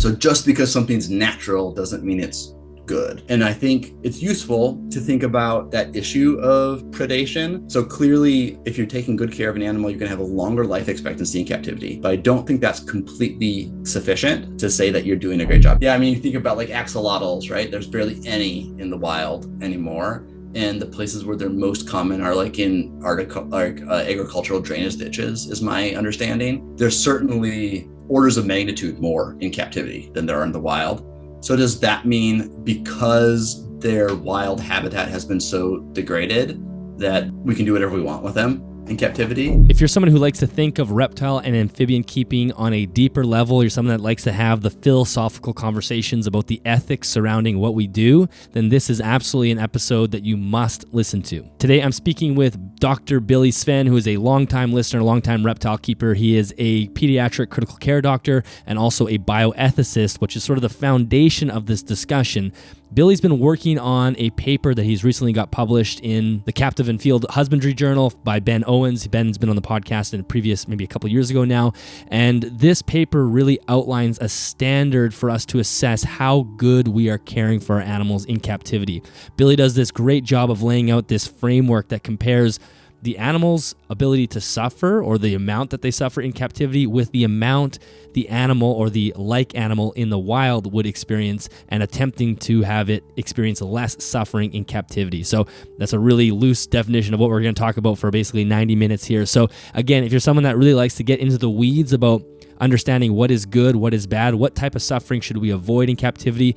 So just because something's natural doesn't mean it's good. And I think it's useful to think about that issue of predation. So clearly, if you're taking good care of an animal, you're going to have a longer life expectancy in captivity. But I don't think that's completely sufficient to say that you're doing a great job. Yeah, I mean, you think about like axolotls, right? There's barely any in the wild anymore. And the places where they're most common are like in agricultural drainage ditches, is my understanding. There's certainly orders of magnitude more in captivity than there are in the wild. So does that mean because their wild habitat has been so degraded that we can do whatever we want with them in captivity? If you're someone who likes to think of reptile and amphibian keeping on a deeper level, you're someone that likes to have the philosophical conversations about the ethics surrounding what we do, then this is absolutely an episode that you must listen to. Today, I'm speaking with Dr. Billy Sveen, who is a longtime listener, longtime reptile keeper. He is a pediatric critical care doctor and also a bioethicist, which is sort of the foundation of this discussion. Billy's been working on a paper that he's recently got published in the Captive and Field Husbandry Journal by Ben Owens. Ben's been on the podcast in a previous, maybe a couple years ago now. And this paper really outlines a standard for us to assess how good we are caring for our animals in captivity. Billy does this great job of laying out this framework that compares the animal's ability to suffer, or the amount that they suffer in captivity, with the amount the animal or the like animal in the wild would experience, and attempting to have it experience less suffering in captivity. So that's a really loose definition of what we're going to talk about for basically 90 minutes here. So again, if you're someone that really likes to get into the weeds about understanding what is good, what is bad, what type of suffering should we avoid in captivity,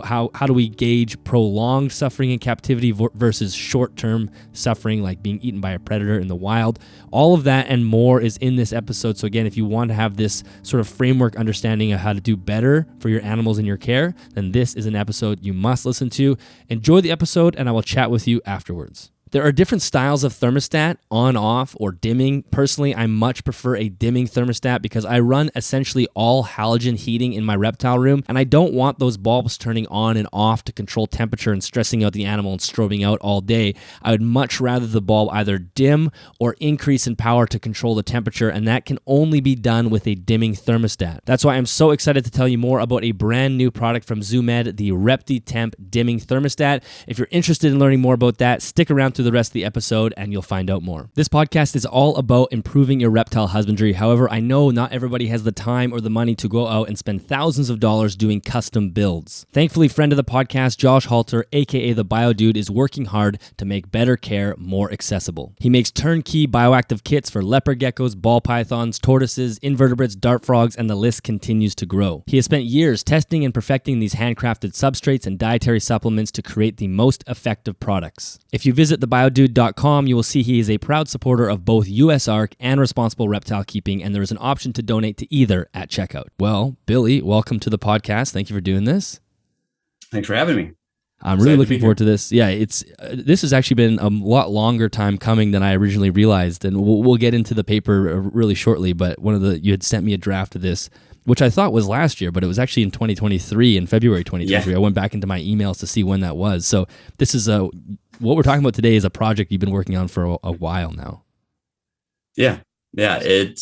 how do we gauge prolonged suffering in captivity versus short-term suffering like being eaten by a predator in the wild. All of that and more is in this episode. So again, if you want to have this sort of framework understanding of how to do better for your animals in your care, then this is an episode you must listen to. Enjoy the episode, and I will chat with you afterwards. There are different styles of thermostat, on, off, or dimming. Personally, I much prefer a dimming thermostat because I run essentially all halogen heating in my reptile room, and I don't want those bulbs turning on and off to control temperature and stressing out the animal and strobing out all day. I would much rather the bulb either dim or increase in power to control the temperature, and that can only be done with a dimming thermostat. That's why I'm so excited to tell you more about a brand new product from ZooMed, the ReptiTemp dimming thermostat. If you're interested in learning more about that, stick around through the rest of the episode and you'll find out more. This podcast is all about improving your reptile husbandry. However, I know not everybody has the time or the money to go out and spend thousands of dollars doing custom builds. Thankfully, friend of the podcast, Josh Halter, aka the Bio Dude, is working hard to make better care more accessible. He makes turnkey bioactive kits for leopard geckos, ball pythons, tortoises, invertebrates, dart frogs, and the list continues to grow. He has spent years testing and perfecting these handcrafted substrates and dietary supplements to create the most effective products. If you visit thebiodude.com, you will see he is a proud supporter of both USARK and responsible reptile keeping, and there is an option to donate to either at checkout. Well, Billy, welcome to the podcast. Thank you for doing this. Thanks for having me. I'm really looking forward to this. Yeah, this has actually been a lot longer time coming than I originally realized, and we'll get into the paper really shortly. But you had sent me a draft of this, which I thought was last year, but it was actually in 2023, in February 2023. Yeah. I went back into my emails to see when that was. So this is what we're talking about today is a project you've been working on for a while now. Yeah. It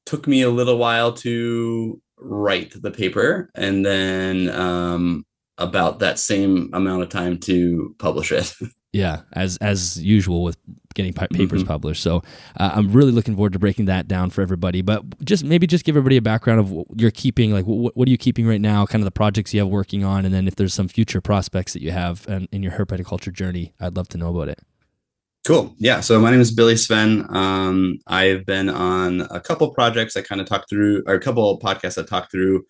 took me a little while to write the paper, and then about that same amount of time to publish it. Yeah, as usual with getting papers published. So I'm really looking forward to breaking that down for everybody. But just give everybody a background of what you're keeping. Like, what are you keeping right now? Kind of the projects you have working on, and then if there's some future prospects that you have in your herpetoculture journey, I'd love to know about it. Cool. Yeah. So my name is Billy Sveen. I've been on a couple projects I kind of talked through, or a couple of podcasts that talk through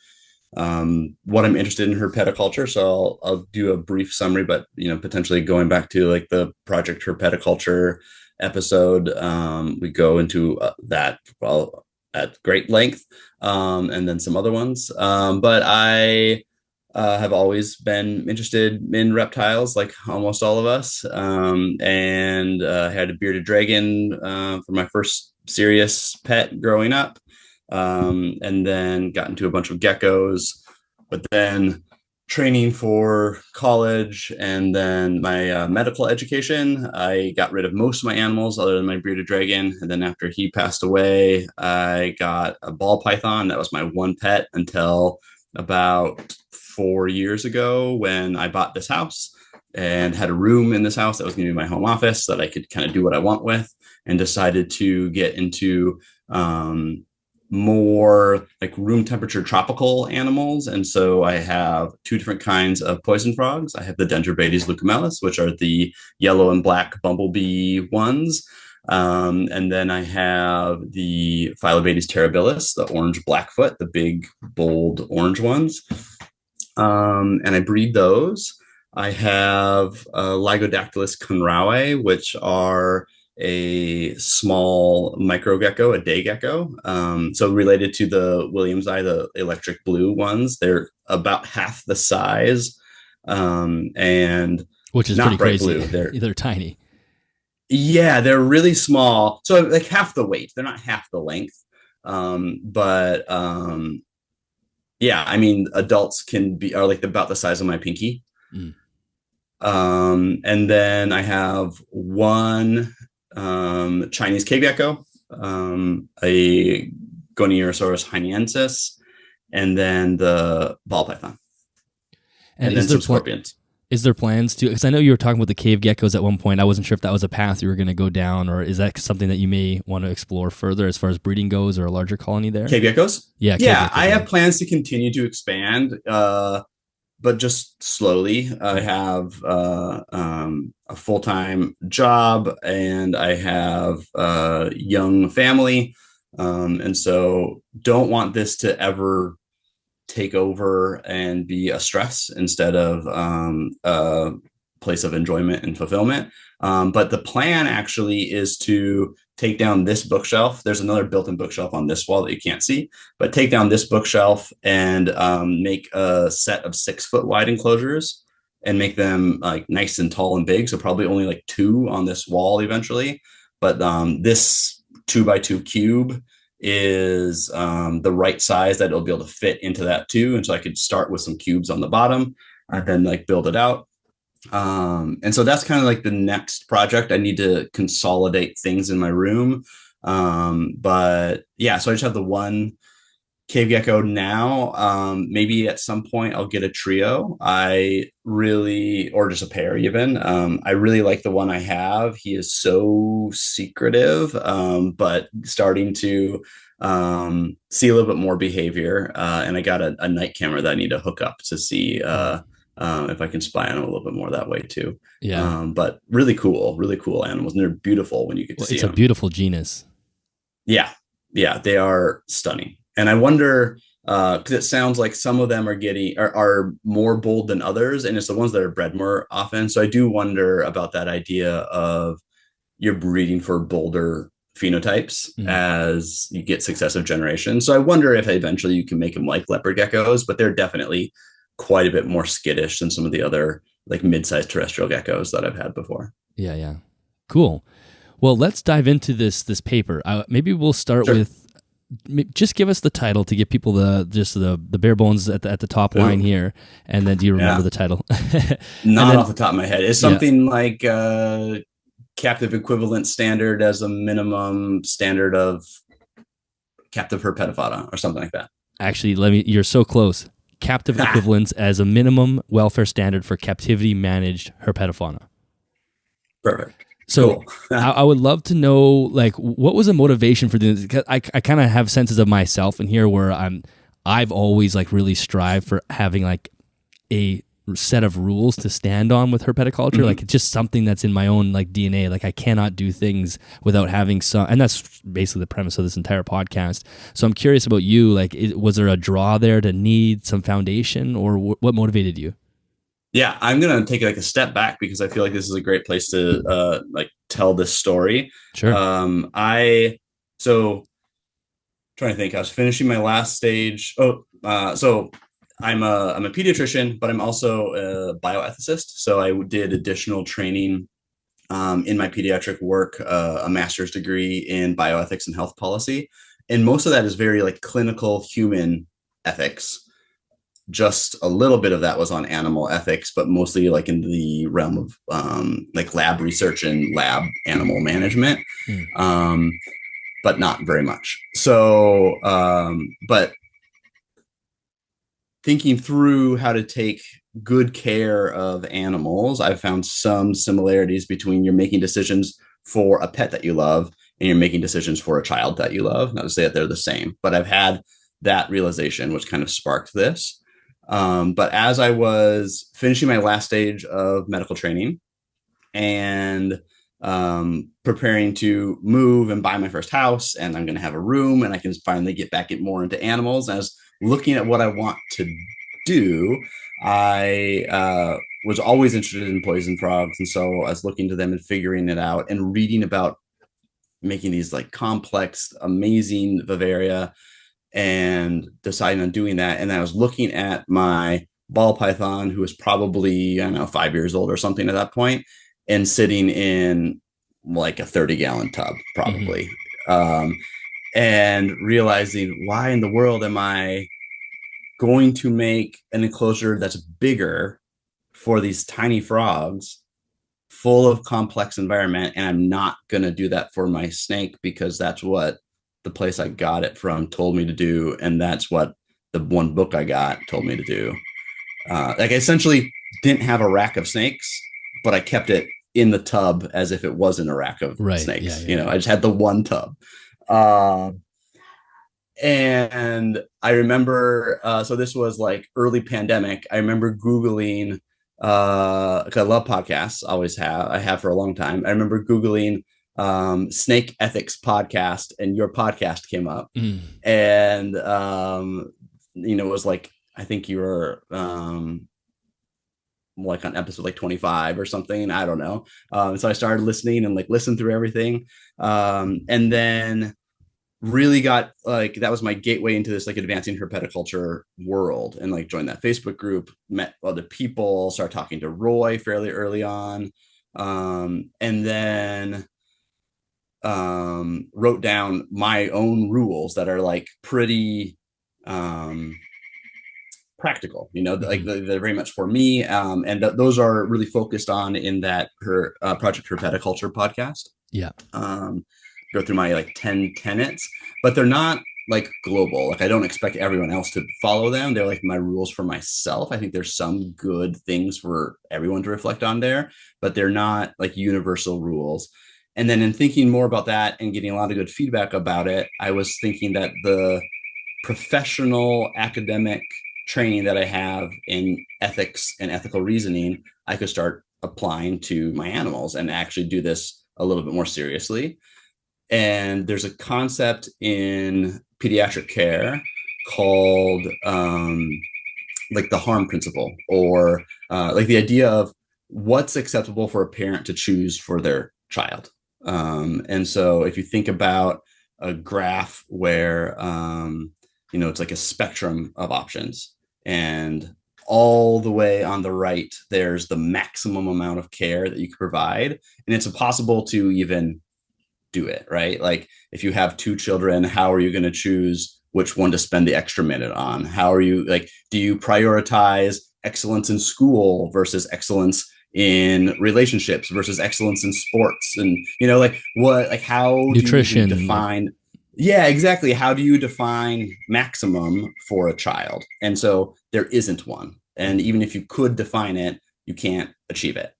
what I'm interested in herpetoculture. So I'll do a brief summary, but potentially going back to like the Project Herpetoculture episode, we go into that at great length, and then some other ones. But I have always been interested in reptiles, like almost all of us, and had a bearded dragon for my first serious pet growing up. And then got into a bunch of geckos, but then training for college and then my medical education, I got rid of most of my animals other than my bearded dragon. And then after he passed away, I got a ball python. That was my one pet until about 4 years ago when I bought this house and had a room in this house that was going to be my home office that I could kind of do what I want with, and decided to get into more like room temperature tropical animals. And so I have two different kinds of poison frogs. I have the Dendrobates leucomelis, which are the yellow and black bumblebee ones. And then I have the Phyllobates terribilis, the orange blackfoot, the big, bold orange ones. And I breed those. I have Lygodactylus conrae, which are a small microgecko, a day gecko. So related to the Williamsi, the electric blue ones, they're about half the size, and which is not pretty bright crazy. blue. They're tiny. Yeah, they're really small. So like half the weight. They're not half the length. But yeah, I mean, adults are like about the size of my pinky. Mm. And then I have one Chinese cave gecko, a Goniosaurus haiensis, and then the ball python, and then some scorpions. Is there plans to, because I know you were talking about the cave geckos at one point. I wasn't sure if that was a path you were going to go down, or is that something that you may want to explore further as far as breeding goes, or a larger colony there? Cave geckos? Yeah. Yeah, I have plans to continue to expand, but just slowly. I have a full-time job, and I have a young family. And so don't want this to ever take over and be a stress instead of a place of enjoyment and fulfillment. But the plan actually is to take down this bookshelf. There's another built-in bookshelf on this wall that you can't see, but take down this bookshelf and make a set of 6-foot wide enclosures and make them like nice and tall and big. So probably only like 2 on this wall eventually. But this 2x2 cube is the right size that it'll be able to fit into that too. And so I could start with some cubes on the bottom and then like build it out. And so that's kind of like the next project. I need to consolidate things in my room. But yeah, so I just have the one cave gecko now. Maybe at some point I'll get a trio. Or just a pair even. I really like the one I have. He is so secretive, but starting to see a little bit more behavior. And I got a night camera that I need to hook up to see if I can spy on them a little bit more that way too. Yeah. But really cool animals. And they're beautiful when you get to see them. It's a beautiful genus. Yeah. Yeah. They are stunning. And I wonder, because it sounds like some of them are more bold than others, and it's the ones that are bred more often. So I do wonder about that idea of you're breeding for bolder phenotypes as you get successive generations. So I wonder if eventually you can make them like leopard geckos, but they're definitely quite a bit more skittish than some of the other like mid-sized terrestrial geckos that I've had before. Yeah, yeah. Cool. Well, let's dive into this paper. Maybe we'll start with, just give us the title to give people the bare bones at the top line here, and then do you remember the title? Not off the top of my head. It's something like captive equivalence standard as a minimum standard of captive herpetofauna or something like that. Actually, you're so close. Captive equivalence as a minimum welfare standard for captivity-managed herpetofauna. Perfect. So cool. I would love to know, like, what was the motivation for doing this? Because I kind of have senses of myself in here where I've always like really strived for having like a set of rules to stand on with herpetoculture. Mm-hmm. Like it's just something that's in my own like DNA. Like I cannot do things without having some, and that's basically the premise of this entire podcast. So I'm curious about you. Like, was there a draw there to need some foundation, or what motivated you? Yeah, I'm going to take like a step back because I feel like this is a great place to like tell this story. Sure. So trying to think, I was finishing my last stage. So I'm a pediatrician, but I'm also a bioethicist. So I did additional training in my pediatric work, a master's degree in bioethics and health policy. And most of that is very like clinical human ethics. just a little bit of that was on animal ethics, but mostly like in the realm of like lab research and lab animal management, but not very much. So, but thinking through how to take good care of animals, I've found some similarities between you're making decisions for a pet that you love and you're making decisions for a child that you love. Not to say that they're the same, but I've had that realization, which kind of sparked this. But as I was finishing my last stage of medical training and preparing to move and buy my first house, and I'm going to have a room and I can finally get back more into animals. And I was looking at what I want to do. I was always interested in poison frogs. And so I was looking to them and figuring it out and reading about making these like complex, amazing vivaria and deciding on doing that. And I was looking at my ball python, who was probably, I don't know, 5 years old or something at that point, and sitting in like a 30-gallon tub, probably. And realizing, why in the world am I going to make an enclosure that's bigger for these tiny frogs, full of complex environment, and I'm not going to do that for my snake because that's what the place I got it from told me to do, and that's what the one book I got told me to do. Like I essentially didn't have a rack of snakes, but I kept it in the tub as if it wasn't a rack of snakes. I just had the one tub. And I remember, so this was like early pandemic. I remember Googling, because I love podcasts, I have for a long time. I remember Googling snake ethics podcast, and your podcast came up. And, it was like, I think you were like on episode like 25 or something. I don't know. So I started listening and like listened through everything. And then really got like, that was my gateway into this like advancing herpetoculture world, and like joined that Facebook group, met other people, started talking to Roy fairly early on. And then wrote down my own rules that are like pretty practical, like they're very much for me. And those are really focused on in that Project Herpetoculture podcast. Yeah. Go through my like 10 tenets, but they're not like global. Like I don't expect everyone else to follow them. They're like my rules for myself. I think there's some good things for everyone to reflect on there, but they're not like universal rules. And then in thinking more about that and getting a lot of good feedback about it, I was thinking that the professional academic training that I have in ethics and ethical reasoning, I could start applying to my animals and actually do this a little bit more seriously. And there's a concept in pediatric care called like the harm principle, or like the idea of what's acceptable for a parent to choose for their child. And so if you think about a graph where, it's like a spectrum of options, and all the way on the right, there's the maximum amount of care that you can provide. And it's impossible to even do it, right? Like if you have 2 children, how are you going to choose which one to spend the extra minute on? How are you like, do you prioritize excellence in school versus excellence in relationships versus excellence in sports? And, like what, like how nutrition, do you define? Yeah, exactly. How do you define maximum for a child? And so there isn't one. And even if you could define it, you can't achieve it.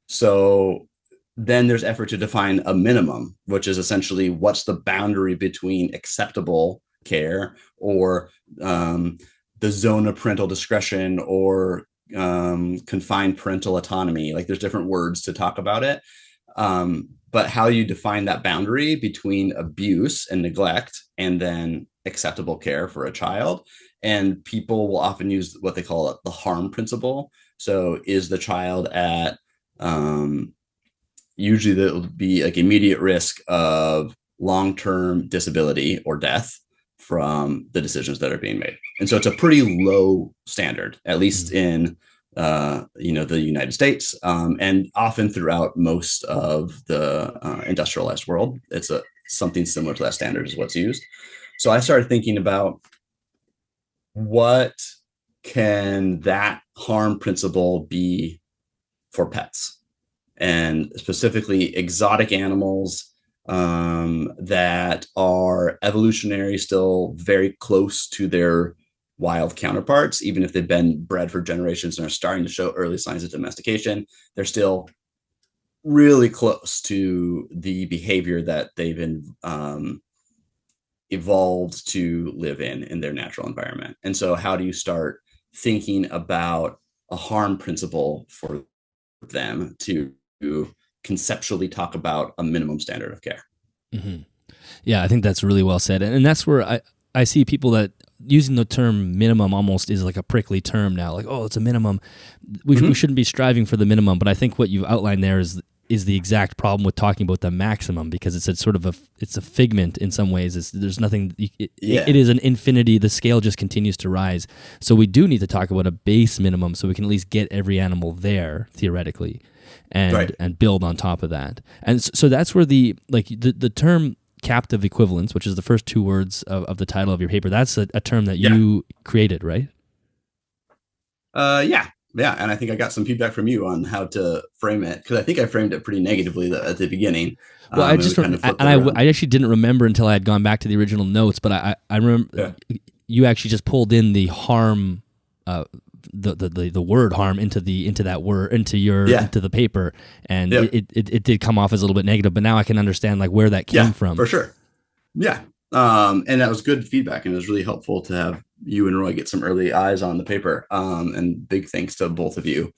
So then there's effort to define a minimum, which is essentially what's the boundary between acceptable care or the zone of parental discretion or confined parental autonomy. Like there's different words to talk about it. But how you define that boundary between abuse and neglect and then acceptable care for a child. And people will often use what they call the harm principle. So is the child at usually there will be like immediate risk of long-term disability or death from the decisions that are being made. And so it's a pretty low standard, at least in the United States, and often throughout most of the industrialized world. It's something similar to that standard is what's used. So I started thinking about what can that harm principle be for pets, and specifically exotic animals that are evolutionary still very close to their wild counterparts, even if they've been bred for generations and are starting to show early signs of domestication. They're still really close to the behavior that they've evolved to live in their natural environment. And so how do you start thinking about a harm principle for them to conceptually talk about a minimum standard of care? Mm-hmm. Yeah, I think that's really well said. And that's where I see people that using the term minimum almost is like a prickly term now. Like, oh, it's a minimum. We shouldn't be striving for the minimum. But I think what you've outlined there is the exact problem with talking about the maximum, because it's a sort of it's a figment in some ways. There's nothing, it is an infinity. The scale just continues to rise. So we do need to talk about a base minimum so we can at least get every animal there theoretically and build on top of that. And so that's where the term captive equivalence, which is the first two words of the title of your paper, that's a term that you created, right? Yeah, and I think I got some feedback from you on how to frame it, because I think I framed it pretty negatively at the beginning. Well, I actually didn't remember until I had gone back to the original notes, but I remember you actually just pulled in the harm, the word harm into that word into the paper, and it did come off as a little bit negative. But now I can understand like where that came from. For sure. Yeah, and that was good feedback, and it was really helpful to have you and Roy get some early eyes on the paper. And big thanks to both of you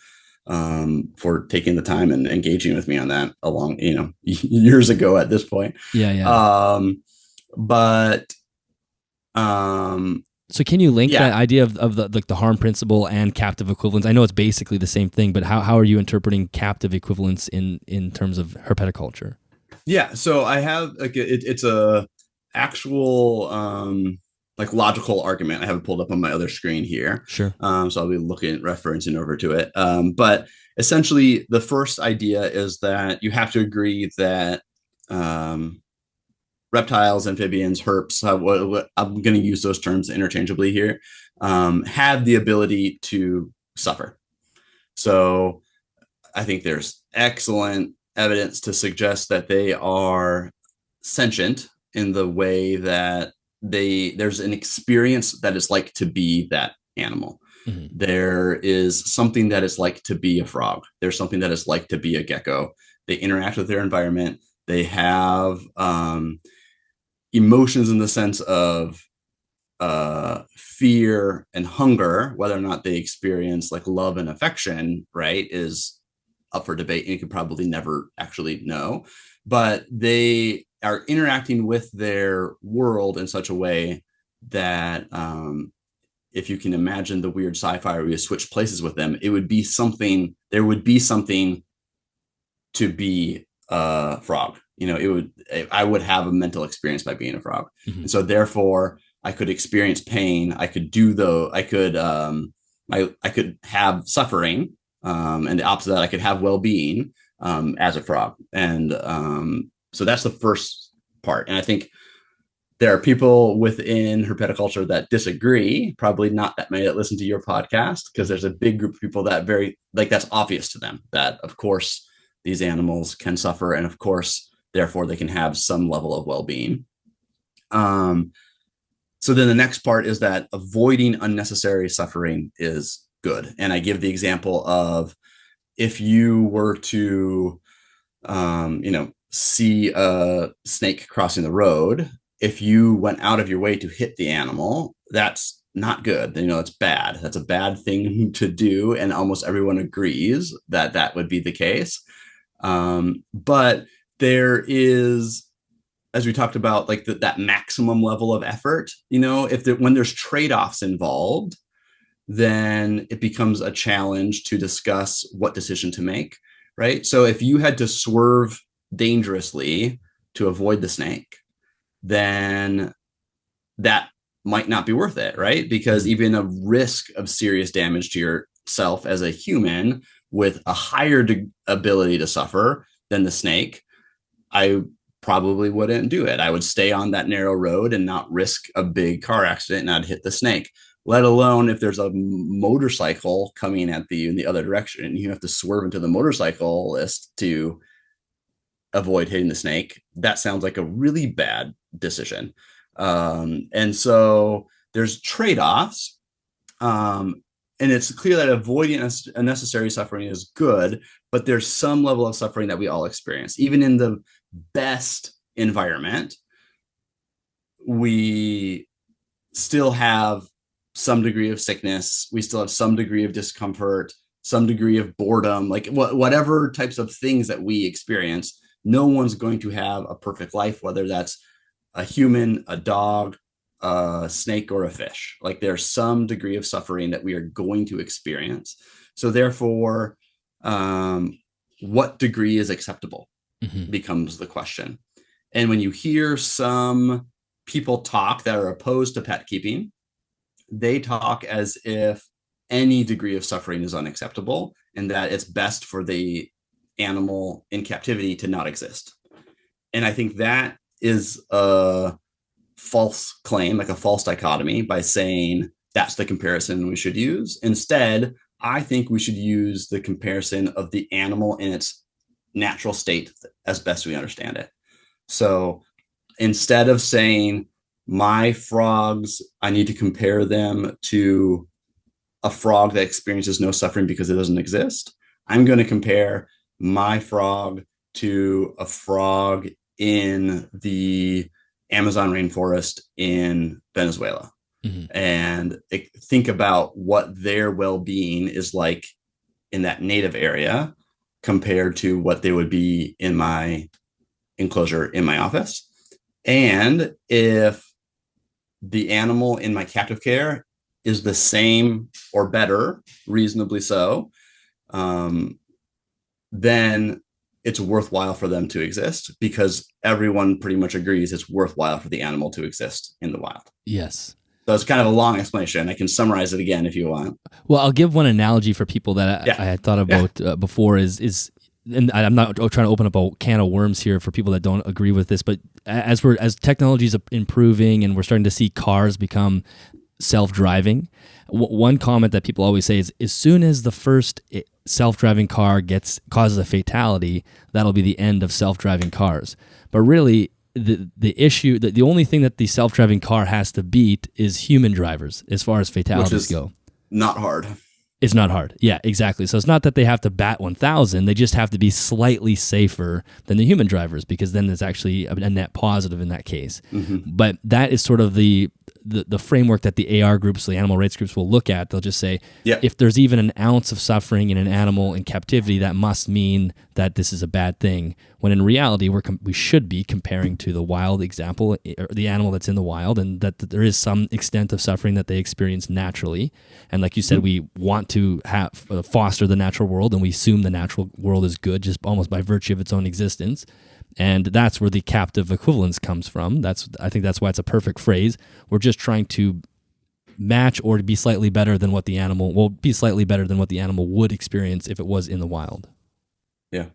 for taking the time and engaging with me on that along, years ago at this point. So can you link that idea of the harm principle and captive equivalence? I know it's basically the same thing, but how are you interpreting captive equivalence in terms of herpetoculture? Yeah, so I have it's a actual logical argument. I have it pulled up on my other screen here. Sure. So I'll be referencing over to it. But essentially, the first idea is that you have to agree that reptiles, amphibians, herps, I'm going to use those terms interchangeably here, have the ability to suffer. So I think there's excellent evidence to suggest that they are sentient in the way that there's an experience that is like to be that animal. Mm-hmm. There is something that is like to be a frog. There's something that is like to be a gecko. They interact with their environment. They have emotions in the sense of fear and hunger. Whether or not they experience like love and affection, right, is up for debate, and you could probably never actually know. But they are interacting with their world in such a way that if you can imagine the weird sci-fi where you switch places with them, there would be something to be a frog. I would have a mental experience by being a frog. Mm-hmm. And so therefore I could experience pain. I could I could have suffering, and the opposite of that, I could have well-being as a frog. And so that's the first part. And I think there are people within herpetoculture that disagree, probably not that many that listen to your podcast, because there's a big group of people that that's obvious to them, that of course these animals can suffer, and of course, therefore they can have some level of well-being. So then the next part is that avoiding unnecessary suffering is good. And I give the example of, if you were to see a snake crossing the road, if you went out of your way to hit the animal, that's not good. It's bad. That's a bad thing to do. And almost everyone agrees that that would be the case. But there is, as we talked about, like that maximum level of effort, when there's trade-offs involved, then it becomes a challenge to discuss what decision to make, right? So if you had to swerve dangerously to avoid the snake, then that might not be worth it, right? Because even a risk of serious damage to yourself as a human with a higher ability to suffer than the snake, I probably wouldn't do it. I would stay on that narrow road and not risk a big car accident, and I'd hit the snake. let alone if there's a motorcycle coming at you in the other direction and you have to swerve into the motorcyclist to avoid hitting the snake. That sounds like a really bad decision. And so there's trade-offs. And it's clear that avoiding unnecessary suffering is good, but there's some level of suffering that we all experience. Even in the best environment, we still have some degree of sickness. We still have some degree of discomfort, some degree of boredom, like whatever types of things that we experience. No one's going to have a perfect life, whether that's a human, a dog, a snake, or a fish. Like there's some degree of suffering that we are going to experience. So therefore, what degree is acceptable becomes the question. And when you hear some people talk that are opposed to pet keeping, they talk as if any degree of suffering is unacceptable and that it's best for the animal in captivity to not exist. And I think that is a false claim, like a false dichotomy, by saying that's the comparison we should use. Instead, I think we should use the comparison of the animal in its natural state as best we understand it. So instead of saying my frogs, I need to compare them to a frog that experiences no suffering because it doesn't exist, I'm going to compare my frog to a frog in the Amazon rainforest in Venezuela, and think about what their well-being is like in that native area compared to what they would be in my enclosure in my office. And if the animal in my captive care is the same or better, reasonably so, then it's worthwhile for them to exist, because everyone pretty much agrees it's worthwhile for the animal to exist in the wild. Yes. So it's kind of a long explanation. I can summarize it again if you want. Well, I'll give one analogy for people that I had thought about before is, and I'm not trying to open up a can of worms here for people that don't agree with this, but as technology is improving and we're starting to see cars become self-driving, one comment that people always say is, as soon as the first self-driving car causes a fatality, that'll be the end of self-driving cars. But really, the issue, the only thing that the self-driving car has to beat is human drivers as far as fatalities go. Not hard. It's not hard. Yeah, exactly. So it's not that they have to bat 1,000. They just have to be slightly safer than the human drivers, because then it's actually a net positive in that case. But that is sort of the framework that the AR groups, the animal rights groups, will look at. They'll just say, if there's even an ounce of suffering in an animal in captivity, that must mean that this is a bad thing. When in reality, we should be comparing to the wild example, or the animal that's in the wild, and that there is some extent of suffering that they experience naturally. And like you said, we want to foster the natural world, and we assume the natural world is good just almost by virtue of its own existence. And that's where the captive equivalence comes from. I think that's why it's a perfect phrase. We're just trying to match or be slightly better than what the animal would experience if it was in the wild. Yeah.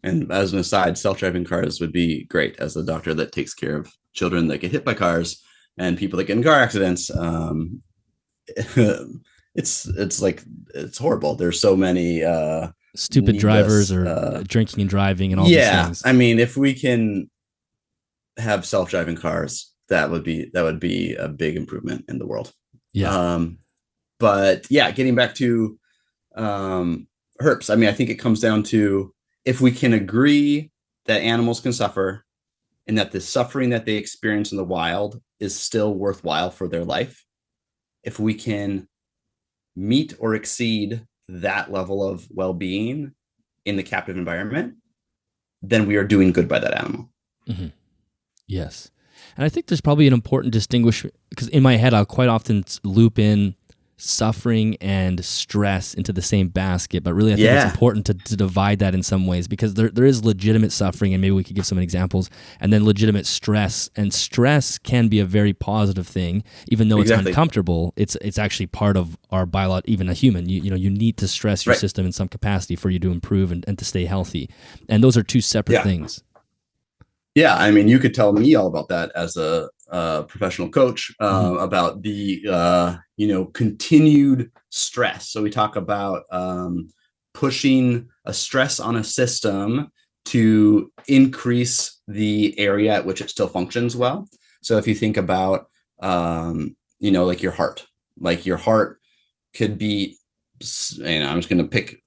And as an aside, self-driving cars would be great. As the doctor that takes care of children that get hit by cars and people that get in car accidents, it's horrible. There's so many stupid drivers or drinking and driving and all these things. I mean, if we can have self-driving cars, that would be a big improvement in the world. But getting back to herps, I mean, I think it comes down to, if we can agree that animals can suffer and that the suffering that they experience in the wild is still worthwhile for their life, if we can meet or exceed that level of well-being in the captive environment, then we are doing good by that animal. Yes. And I think there's probably an important distinguishing, because in my head, I'll quite often loop in suffering and stress into the same basket, but really I think it's important to divide that in some ways, because there is legitimate suffering, and maybe we could give some examples, and then legitimate stress. And stress can be a very positive thing, even though it's uncomfortable. It's actually part of our biology. Even a human, you need to stress your system in some capacity for you to improve and to stay healthy. And those are two separate things. Yeah, I mean, you could tell me all about that as a professional coach about the continued stress. So we talk about pushing a stress on a system to increase the area at which it still functions well. So if you think about like your heart could be, I'm just going to pick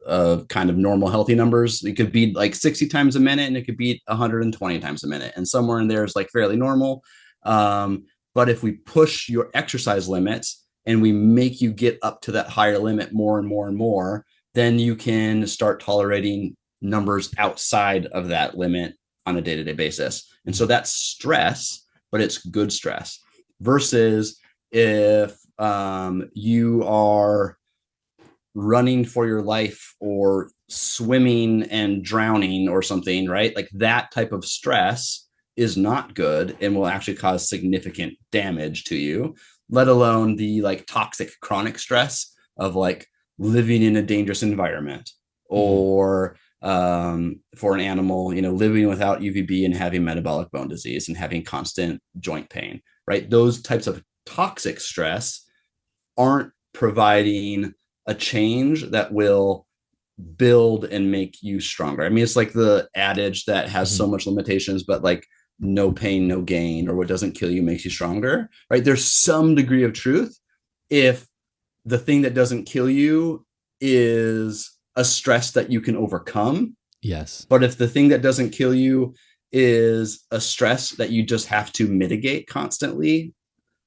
kind of normal healthy numbers. It could beat like 60 times a minute, and it could beat 120 times a minute, and somewhere in there is like fairly normal. But if we push your exercise limits and we make you get up to that higher limit more and more and more, then you can start tolerating numbers outside of that limit on a day-to-day basis. And so that's stress, but it's good stress. Versus if you are running for your life or swimming and drowning or something, right? Like that type of stress is not good and will actually cause significant damage to you, let alone the like toxic chronic stress of like living in a dangerous environment, or for an animal, living without UVB and having metabolic bone disease and having constant joint pain, right? Those types of toxic stress aren't providing a change that will build and make you stronger. I mean, it's like the adage that has so much limitations, but like no pain, no gain, or what doesn't kill you makes you stronger, right? There's some degree of truth if the thing that doesn't kill you is a stress that you can overcome. Yes. But if the thing that doesn't kill you is a stress that you just have to mitigate constantly,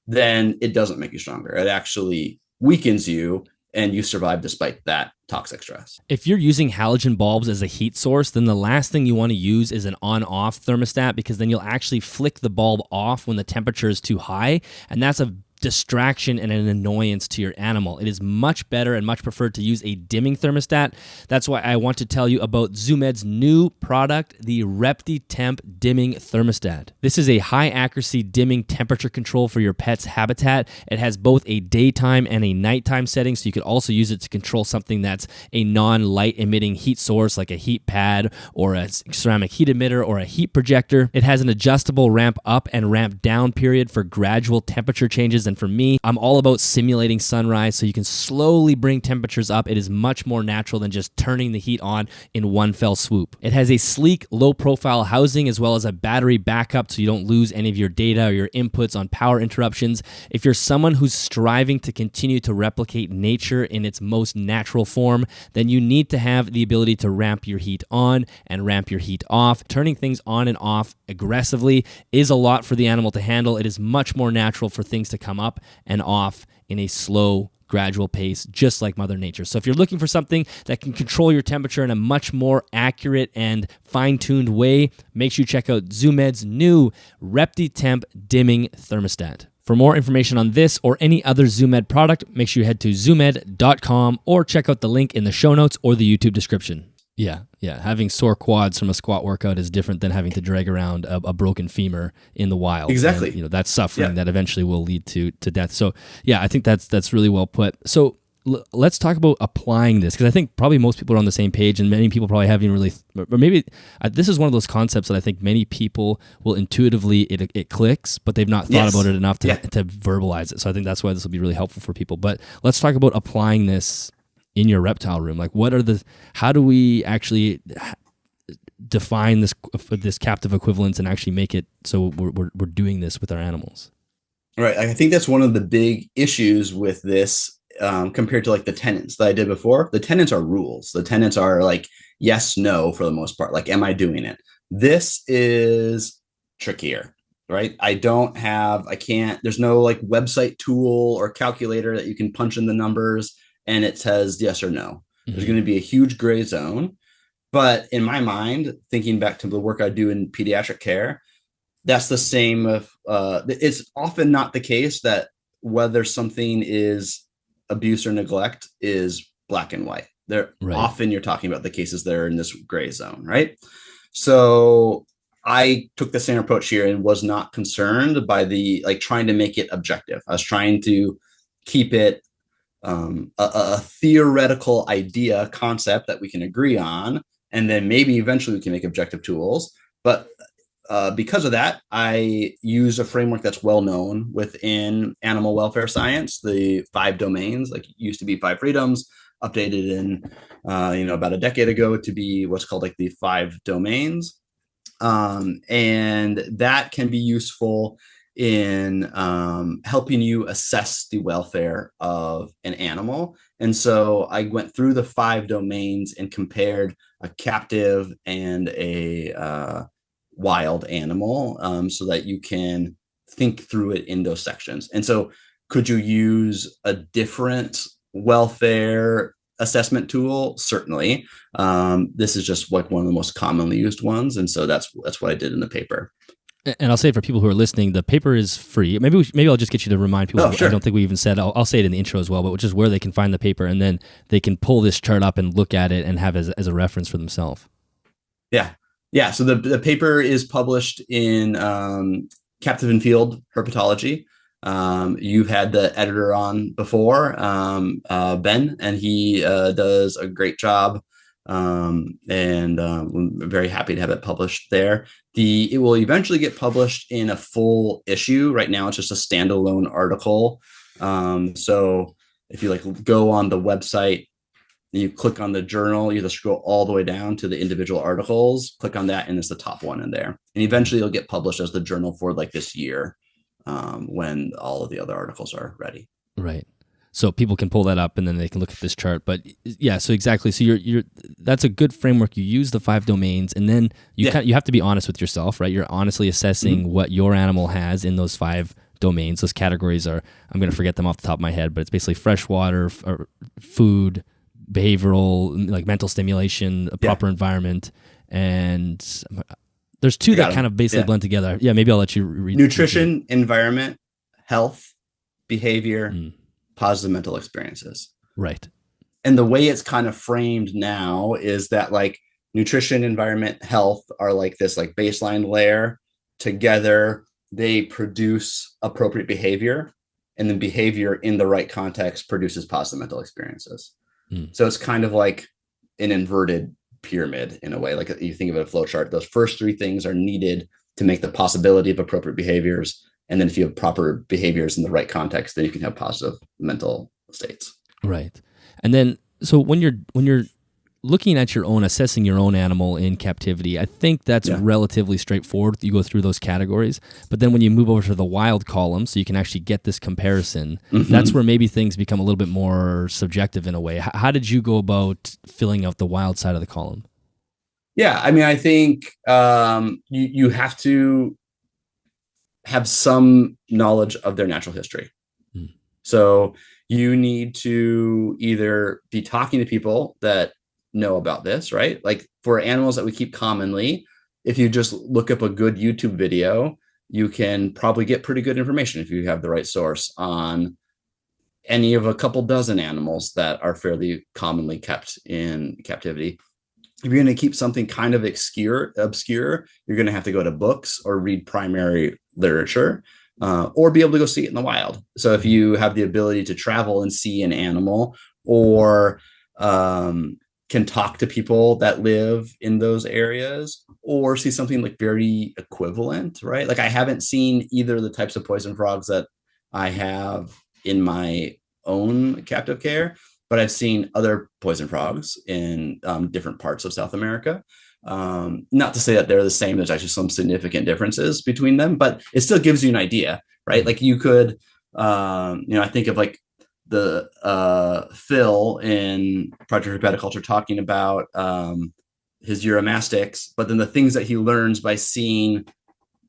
then it doesn't make you stronger. It actually weakens you, and you survive despite that toxic stress. If you're using halogen bulbs as a heat source, then the last thing you want to use is an on-off thermostat, because then you'll actually flick the bulb off when the temperature is too high, and that's a distraction and an annoyance to your animal. It is much better and much preferred to use a dimming thermostat. That's why I want to tell you about ZooMed's new product, the ReptiTemp dimming thermostat. This is a high accuracy dimming temperature control for your pet's habitat. It has both a daytime and a nighttime setting, so you could also use it to control something that's a non-light emitting heat source like a heat pad or a ceramic heat emitter or a heat projector. It has an adjustable ramp up and ramp down period for gradual temperature changes. And for me, I'm all about simulating sunrise, so you can slowly bring temperatures up. It is much more natural than just turning the heat on in one fell swoop. It has a sleek, low-profile housing as well as a battery backup, so you don't lose any of your data or your inputs on power interruptions. If you're someone who's striving to continue to replicate nature in its most natural form, then you need to have the ability to ramp your heat on and ramp your heat off. Turning things on and off aggressively is a lot for the animal to handle. It is much more natural for things to come up and off in a slow, gradual pace, just like Mother Nature. So if you're looking for something that can control your temperature in a much more accurate and fine-tuned way, make sure you check out ZooMed's new ReptiTemp dimming thermostat. For more information on this or any other ZooMed product, make sure you head to zoomed.com or check out the link in the show notes or the YouTube description. Yeah. Having sore quads from a squat workout is different than having to drag around a broken femur in the wild. Exactly. And, that's suffering that eventually will lead to death. So, yeah, I think that's really well put. So let's talk about applying this, because I think probably most people are on the same page, and many people probably haven't really, or maybe this is one of those concepts that I think many people will intuitively, it clicks, but they've not thought about it enough to verbalize it. So I think that's why this will be really helpful for people. But let's talk about applying this in your reptile room. Like, how do we actually define this captive equivalence and actually make it so we're doing this with our animals? Right. I think that's one of the big issues with this compared to like the tenets that I did before. The tenets are rules. The tenets are like yes, no, for the most part. Like, am I doing it? This is trickier, right? there's no like website tool or calculator that you can punch in the numbers and it says yes or no. There's going to be a huge gray zone. But in my mind, thinking back to the work I do in pediatric care, that's the same it's often not the case that whether something is abuse or neglect is black and white. Often you're talking about the cases that are in this gray zone, right? So I took the same approach here and was not concerned by trying to make it objective. I was trying to keep it a theoretical concept that we can agree on, and then maybe eventually we can make objective tools. But because of that, I use a framework that's well known within animal welfare science, the five domains. Like it used to be five freedoms, updated in about a decade ago to be what's called like the five domains. And that can be useful in helping you assess the welfare of an animal. And so I went through the five domains and compared a captive and a wild animal, so that you can think through it in those sections. And so, could you use a different welfare assessment tool? Certainly. This is just like one of the most commonly used ones, and so that's what I did in the paper. And I'll say for people who are listening, the paper is free. Maybe I'll just get you to remind people. Oh, sure. I don't think we even said. I'll say it in the intro as well, but which is where they can find the paper, and then they can pull this chart up and look at it and have it as a reference for themselves. Yeah. So the paper is published in Captive and Field Herpetology. You've had the editor on before, Ben, and he does a great job. And I'm very happy to have it published there. It will eventually get published in a full issue. Right now, it's just a standalone article. So if you like go on the website, you click on the journal, you have to scroll all the way down to the individual articles, click on that, and it's the top one in there. And eventually it'll get published as the journal for like this year, when all of the other articles are ready. Right. So people can pull that up and then they can look at this chart. But yeah, so exactly. So you're that's a good framework. You use the five domains, and then you have to be honest with yourself, right? You're honestly assessing what your animal has in those five domains. Those categories are, I'm going to forget them off the top of my head, but it's basically freshwater, food, behavioral, like mental stimulation, a proper environment, and there's two that kind of basically blend together. Yeah, maybe I'll let you read. Nutrition, environment, health, behavior, positive mental experiences. Right. And the way it's kind of framed now is that like nutrition, environment, health are like this like baseline layer. Together, they produce appropriate behavior, and then behavior in the right context produces positive mental experiences. So it's kind of like an inverted pyramid in a way. Like you think of a flow chart, those first three things are needed to make the possibility of appropriate behaviors. And then if you have proper behaviors in the right context, then you can have positive mental states. Right. And then, so when you're looking at your own, assessing your own animal in captivity, I think that's relatively straightforward. You go through those categories, but then when you move over to the wild column, so you can actually get this comparison, that's where maybe things become a little bit more subjective in a way. How did you go about filling out the wild side of the column? Yeah, I mean, I think you have to have some knowledge of their natural history. So you need to either be talking to people that know about this, right? Like for animals that we keep commonly, if you just look up a good YouTube video, you can probably get pretty good information if you have the right source on any of a couple dozen animals that are fairly commonly kept in captivity. If you're going to keep something kind of obscure, you're going to have to go to books or read primary literature, or be able to go see it in the wild. So if you have the ability to travel and see an animal, or can talk to people that live in those areas, or see something like very equivalent, right? Like I haven't seen either of the types of poison frogs that I have in my own captive care, but I've seen other poison frogs in different parts of South America. Not to say that they're the same, there's actually some significant differences between them, but it still gives you an idea, right? Like you could, I think of like the Phil in Project Herpeticulture talking about his uromastics, but then the things that he learns by seeing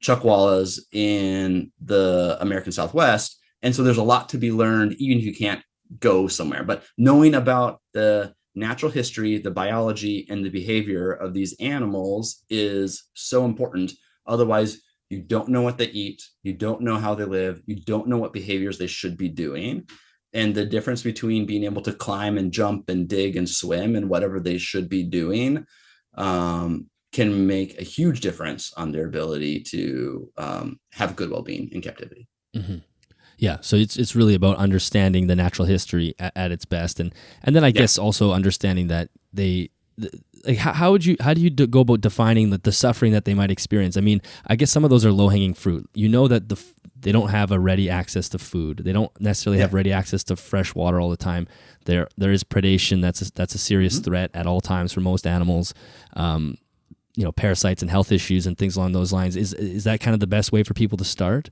chuckwallas in the American Southwest. And so there's a lot to be learned, even if you can't go somewhere. But knowing about the natural history, the biology, and the behavior of these animals is so important. Otherwise, you don't know what they eat, you don't know how they live, you don't know what behaviors they should be doing. And the difference between being able to climb and jump and dig and swim and whatever they should be doing can make a huge difference on their ability to have good well-being in captivity. Yeah, so it's really about understanding the natural history at its best, and then I guess also understanding that like how do you go about defining the suffering that they might experience? I mean, I guess some of those are low hanging fruit. You know that they don't have a ready access to food. They don't necessarily have ready access to fresh water all the time. There is predation that's a serious threat at all times for most animals. Parasites and health issues and things along those lines. Is that kind of the best way for people to start?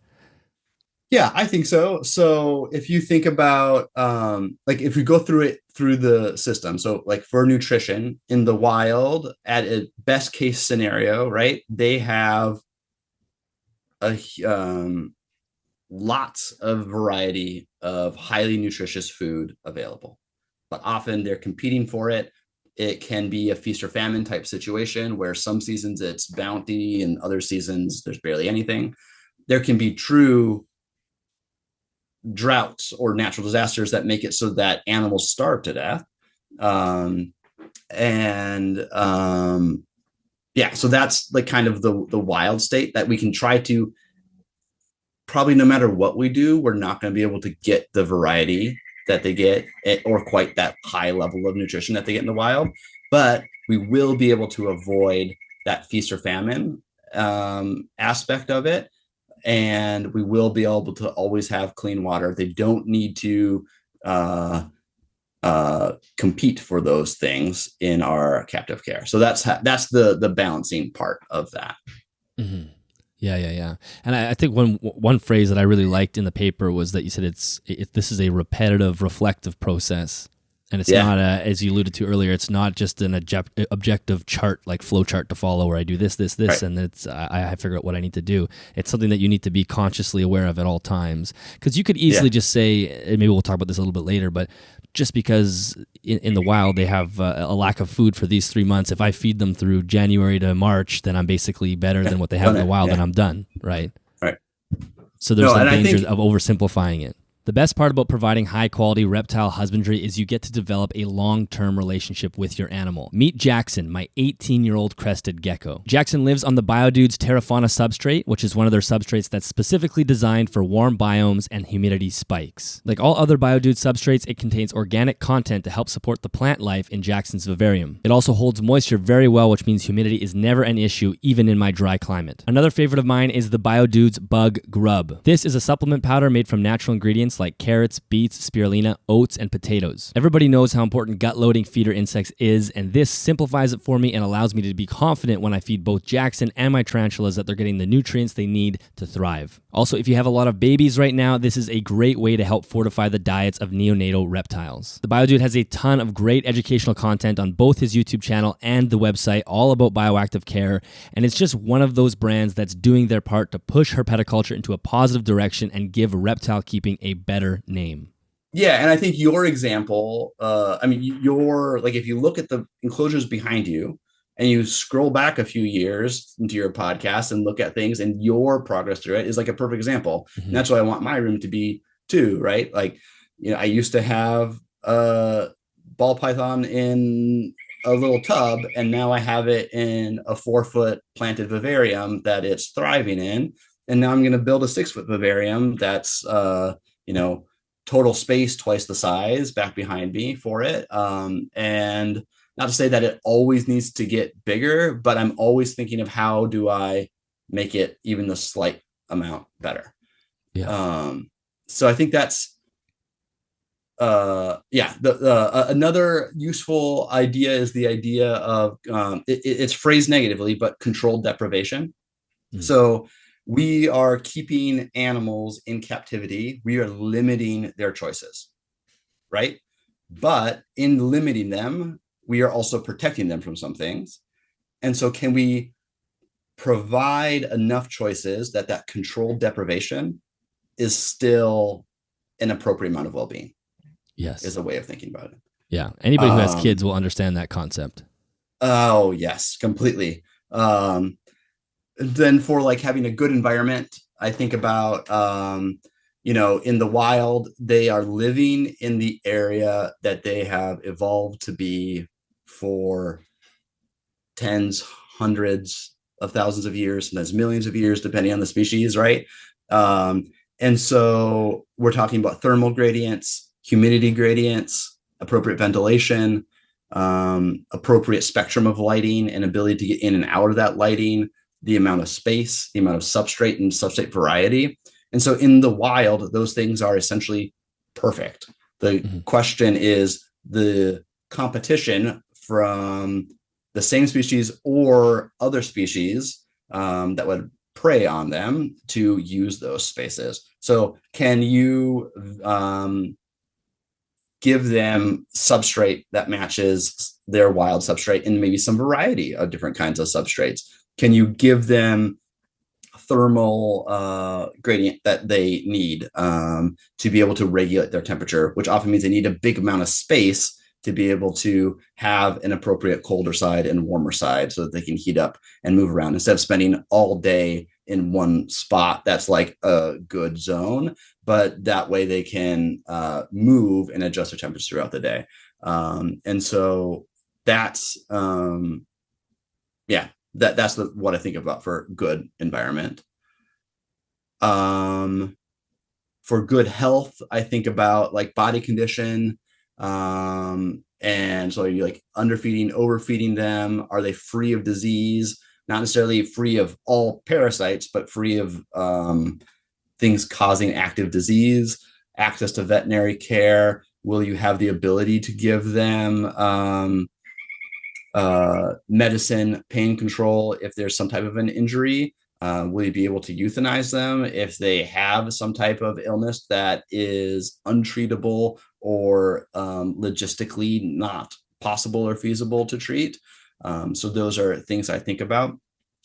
Yeah, I think so. So if you think about like if we go through the system, so like for nutrition in the wild, at a best case scenario, right? They have a lots of variety of highly nutritious food available, but often they're competing for it. It can be a feast or famine type situation where some seasons it's bounty and other seasons there's barely anything. There can be true droughts or natural disasters that make it so that animals starve to death. So that's like kind of the wild state that we can try to, probably no matter what we do, we're not going to be able to get the variety that they get or quite that high level of nutrition that they get in the wild, but we will be able to avoid that feast or famine aspect of it. And we will be able to always have clean water. They don't need to compete for those things in our captive care. So that's the balancing part of that. Mm-hmm. Yeah. And I think one phrase that I really liked in the paper was that you said this is a repetitive, reflective process. And it's not, as you alluded to earlier, it's not just an objective chart, like flow chart to follow where I do this, right, and it's I figure out what I need to do. It's something that you need to be consciously aware of at all times. Because you could easily just say, and maybe we'll talk about this a little bit later, but just because in the wild they have a lack of food for these 3 months, if I feed them through January to March, then I'm basically better than what they have in the wild, and I'm done, right? Right. So there's some dangers of oversimplifying it. The best part about providing high-quality reptile husbandry is you get to develop a long-term relationship with your animal. Meet Jackson, my 18-year-old crested gecko. Jackson lives on the BioDude's Terrafauna substrate, which is one of their substrates that's specifically designed for warm biomes and humidity spikes. Like all other BioDude substrates, it contains organic content to help support the plant life in Jackson's vivarium. It also holds moisture very well, which means humidity is never an issue, even in my dry climate. Another favorite of mine is the BioDude's Bug Grub. This is a supplement powder made from natural ingredients like carrots, beets, spirulina, oats, and potatoes. Everybody knows how important gut-loading feeder insects is, and this simplifies it for me and allows me to be confident when I feed both Jackson and my tarantulas that they're getting the nutrients they need to thrive. Also, if you have a lot of babies right now, this is a great way to help fortify the diets of neonatal reptiles. The BioDude has a ton of great educational content on both his YouTube channel and the website, all about bioactive care, and it's just one of those brands that's doing their part to push herpetoculture into a positive direction and give reptile keeping a better name. Yeah, and I think your example, if you look at the enclosures behind you and you scroll back a few years into your podcast and look at things and your progress through it is like a perfect example. Mm-hmm. And that's what I want my room to be too, right? Like, I used to have a ball python in a little tub, and now I have it in a 4-foot planted vivarium that it's thriving in. And now I'm going to build a 6-foot vivarium that's, total space twice the size back behind me for it. And not to say that it always needs to get bigger, but I'm always thinking of how do I make it even the slight amount better. Yeah. So I think that's, another useful idea is the idea of, it's phrased negatively, but controlled deprivation. Mm. So we are keeping animals in captivity. We are limiting their choices, right? But in limiting them, we are also protecting them from some things. And so can we provide enough choices that controlled deprivation is still an appropriate amount of well-being? Yes. Is a way of thinking about it. Yeah. Anybody who has kids will understand that concept. Oh, yes, completely. Then for like having a good environment, I think about, in the wild, they are living in the area that they have evolved to be for tens, hundreds of thousands of years, sometimes millions of years, depending on the species, right? And so we're talking about thermal gradients, humidity gradients, appropriate ventilation, appropriate spectrum of lighting and ability to get in and out of that lighting, the amount of space, the amount of substrate and substrate variety. And so in the wild, those things are essentially perfect. The question is the competition from the same species or other species that would prey on them to use those spaces. So can you give them substrate that matches their wild substrate and maybe some variety of different kinds of substrates? Can you give them thermal gradient that they need to be able to regulate their temperature, which often means they need a big amount of space to be able to have an appropriate colder side and warmer side so that they can heat up and move around instead of spending all day in one spot that's like a good zone, but that way they can move and adjust their temperature throughout the day. And so that's that's what I think about for good environment. For good health, I think about like body condition. And so are you like underfeeding, overfeeding them? Are they free of disease? Not necessarily free of all parasites, but free of things causing active disease, access to veterinary care. Will you have the ability to give them medicine, pain control if there's some type of an injury? Will you be able to euthanize them if they have some type of illness that is untreatable or logistically not possible or feasible to treat? So those are things I think about,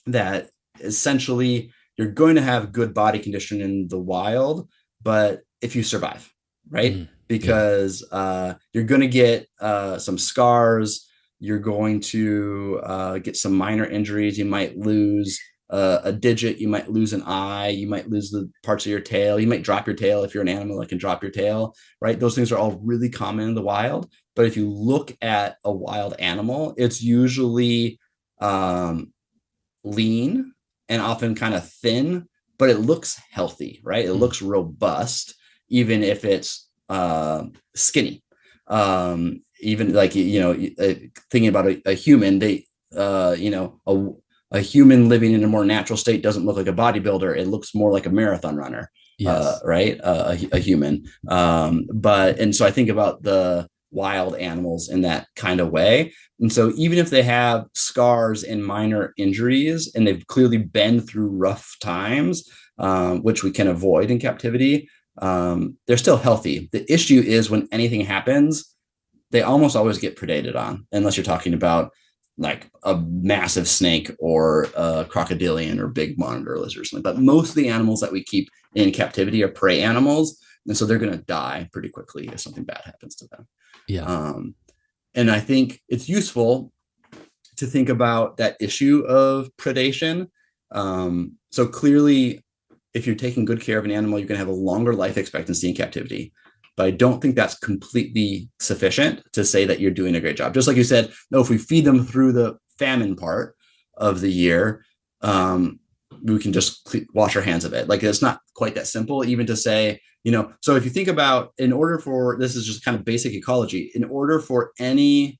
that essentially you're going to have good body condition in the wild, but if you survive, right? Because you're going to get some scars, you're going to get some minor injuries. You might lose a digit, you might lose an eye, you might lose the parts of your tail, you might drop your tail if you're an animal that can drop your tail, right? Those things are all really common in the wild. But if you look at a wild animal, it's usually lean and often kind of thin, but it looks healthy, right? It looks robust, even if it's skinny. Even like, thinking about a human, they, a human living in a more natural state doesn't look like a bodybuilder. It looks more like a marathon runner, right? A human. And so I think about the wild animals in that kind of way. And so even if they have scars and minor injuries, and they've clearly been through rough times, which we can avoid in captivity, they're still healthy. The issue is when anything happens, they almost always get predated on, unless you're talking about like a massive snake or a crocodilian or big monitor lizard or something. But most of the animals that we keep in captivity are prey animals. And so they're going to die pretty quickly if something bad happens to them. And I think it's useful to think about that issue of predation. So clearly, if you're taking good care of an animal, you're going to have a longer life expectancy in captivity. But I don't think that's completely sufficient to say that you're doing a great job. Just like you said, no, if we feed them through the famine part of the year, we can just wash our hands of it. Like, it's not quite that simple, even to say, so if you think about, in order for, this is just kind of basic ecology, in order for any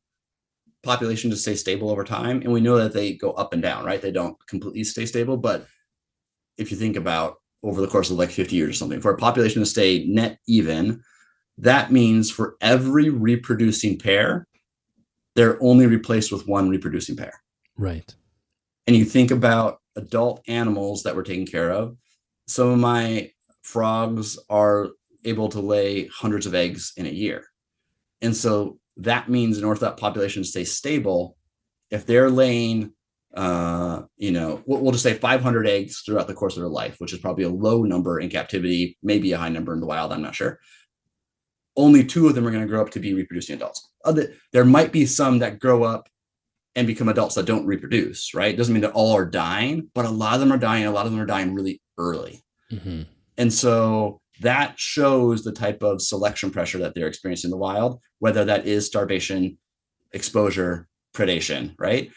population to stay stable over time, and we know that they go up and down, right? They don't completely stay stable. But if you think about over the course of like 50 years or something, for a population to stay net even, that means for every reproducing pair, they're only replaced with one reproducing pair. Right. And you think about adult animals that we're taking care of. Some of my frogs are able to lay hundreds of eggs in a year. And so that means in order for that population to stay stable, if they're laying, we'll just say 500 eggs throughout the course of their life, which is probably a low number in captivity, maybe a high number in the wild, I'm not sure. Only 2 of them are going to grow up to be reproducing adults. There might be some that grow up and become adults that don't reproduce, right? It doesn't mean that all are dying, but a lot of them are dying. A lot of them are dying really early. And so that shows the type of selection pressure that they're experiencing in the wild, whether that is starvation, exposure, predation, right?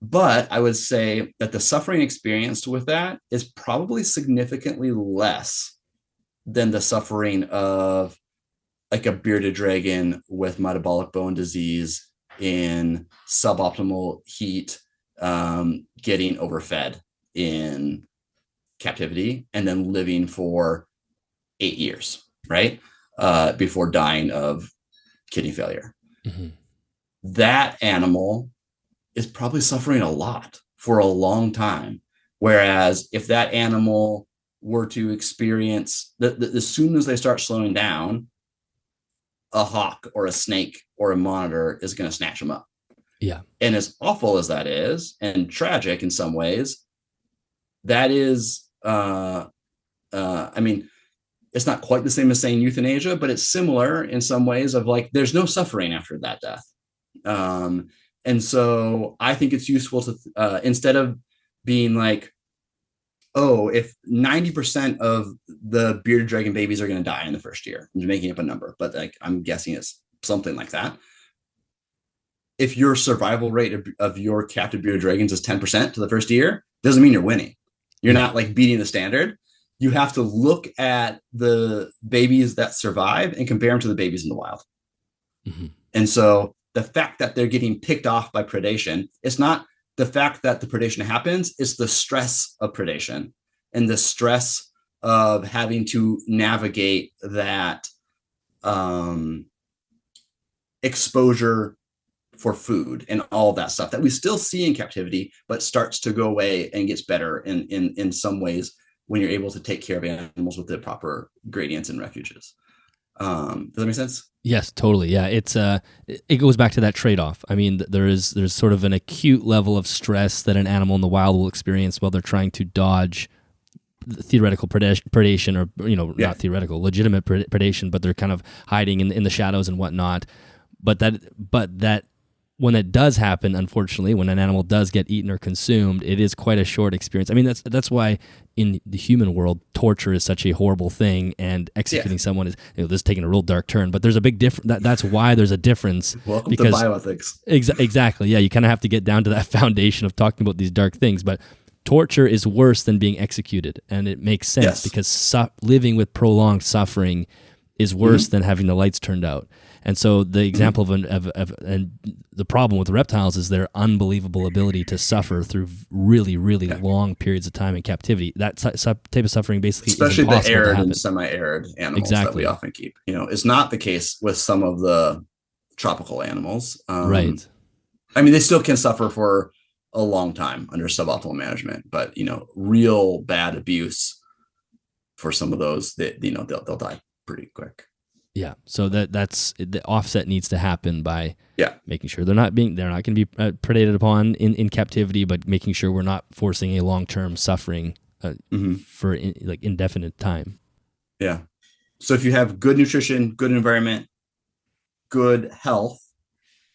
But I would say that the suffering experienced with that is probably significantly less than the suffering of like a bearded dragon with metabolic bone disease in suboptimal heat, getting overfed in captivity, and then living for 8 years, right? Before dying of kidney failure. Mm-hmm. That animal is probably suffering a lot for a long time. Whereas if that animal were to experience, as soon as they start slowing down, a hawk or a snake or a monitor is going to snatch them up. Yeah. And as awful as that is, and tragic in some ways, that is, I mean, it's not quite the same as saying euthanasia, but it's similar in some ways of like, there's no suffering after that death. And so I think it's useful to, instead of being like, oh, if 90% of the bearded dragon babies are going to die in the first year, I'm making up a number, but like, I'm guessing it's something like that. If your survival rate of your captive bearded dragons is 10% to the first year, doesn't mean you're winning. You're not like beating the standard. You have to look at the babies that survive and compare them to the babies in the wild. Mm-hmm. And so the fact that they're getting picked off by predation, it's not the fact that the predation happens, it's the stress of predation and the stress of having to navigate that exposure for food and all that stuff that we still see in captivity, but starts to go away and gets better in some ways when you're able to take care of animals with the proper gradients and refuges. Does that make sense? Yes, totally. Yeah, it goes back to that trade-off. I mean, there's sort of an acute level of stress that an animal in the wild will experience while they're trying to dodge theoretical predation, or not theoretical, legitimate predation, but they're kind of hiding in the shadows and whatnot. But that when it does happen, unfortunately, when an animal does get eaten or consumed, it is quite a short experience. I mean, that's why in the human world, torture is such a horrible thing, and executing someone is, this is taking a real dark turn. But there's a big difference. That's why there's a difference. Welcome to bioethics. Exactly. Yeah, you kind of have to get down to that foundation of talking about these dark things. But torture is worse than being executed, and it makes sense because living with prolonged suffering is worse than having the lights turned out. And so the example and the problem with reptiles is their unbelievable ability to suffer through really, really long periods of time in captivity. That type of suffering basically especially is impossible the arid to happen. and semi-arid animals that we often keep. It's not the case with some of the tropical animals. Right. I mean, they still can suffer for a long time under suboptimal management, but real bad abuse for some of those that they'll die pretty quick. Yeah, so that's the offset needs to happen by making sure they're not going to be predated upon in captivity, but making sure we're not forcing a long-term suffering for indefinite time. Yeah. So if you have good nutrition, good environment, good health,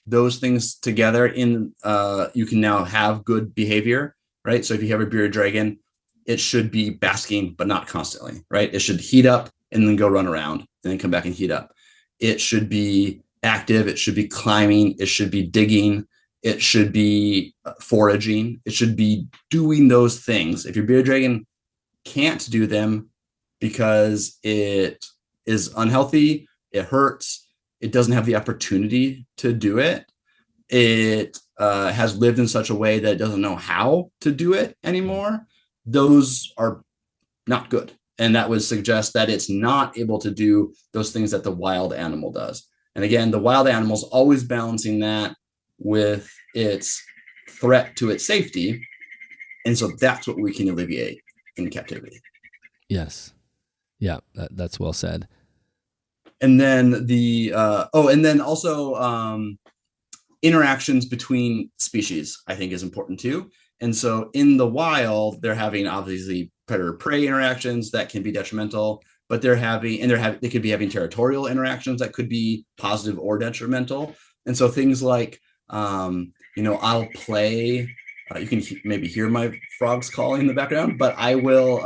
those things together you can now have good behavior, right? So if you have a bearded dragon, it should be basking, but not constantly, right? It should heat up and then go run around and then come back and heat up. It should be active. It should be climbing. It should be digging. It should be foraging. It should be doing those things. If your bearded dragon can't do them because it is unhealthy, it hurts, it doesn't have the opportunity to do it, it has lived in such a way that it doesn't know how to do it anymore, those are not good. And that would suggest that it's not able to do those things that the wild animal does. And again, the wild animal is always balancing that with its threat to its safety. And so that's what we can alleviate in captivity. Yes. Yeah, that's well said. And then also interactions between species, I think, is important too. And so in the wild, they're having obviously predator-prey interactions that can be detrimental, but they could be having territorial interactions that could be positive or detrimental. And so things like, I'll play, you can maybe hear my frogs calling in the background, but I will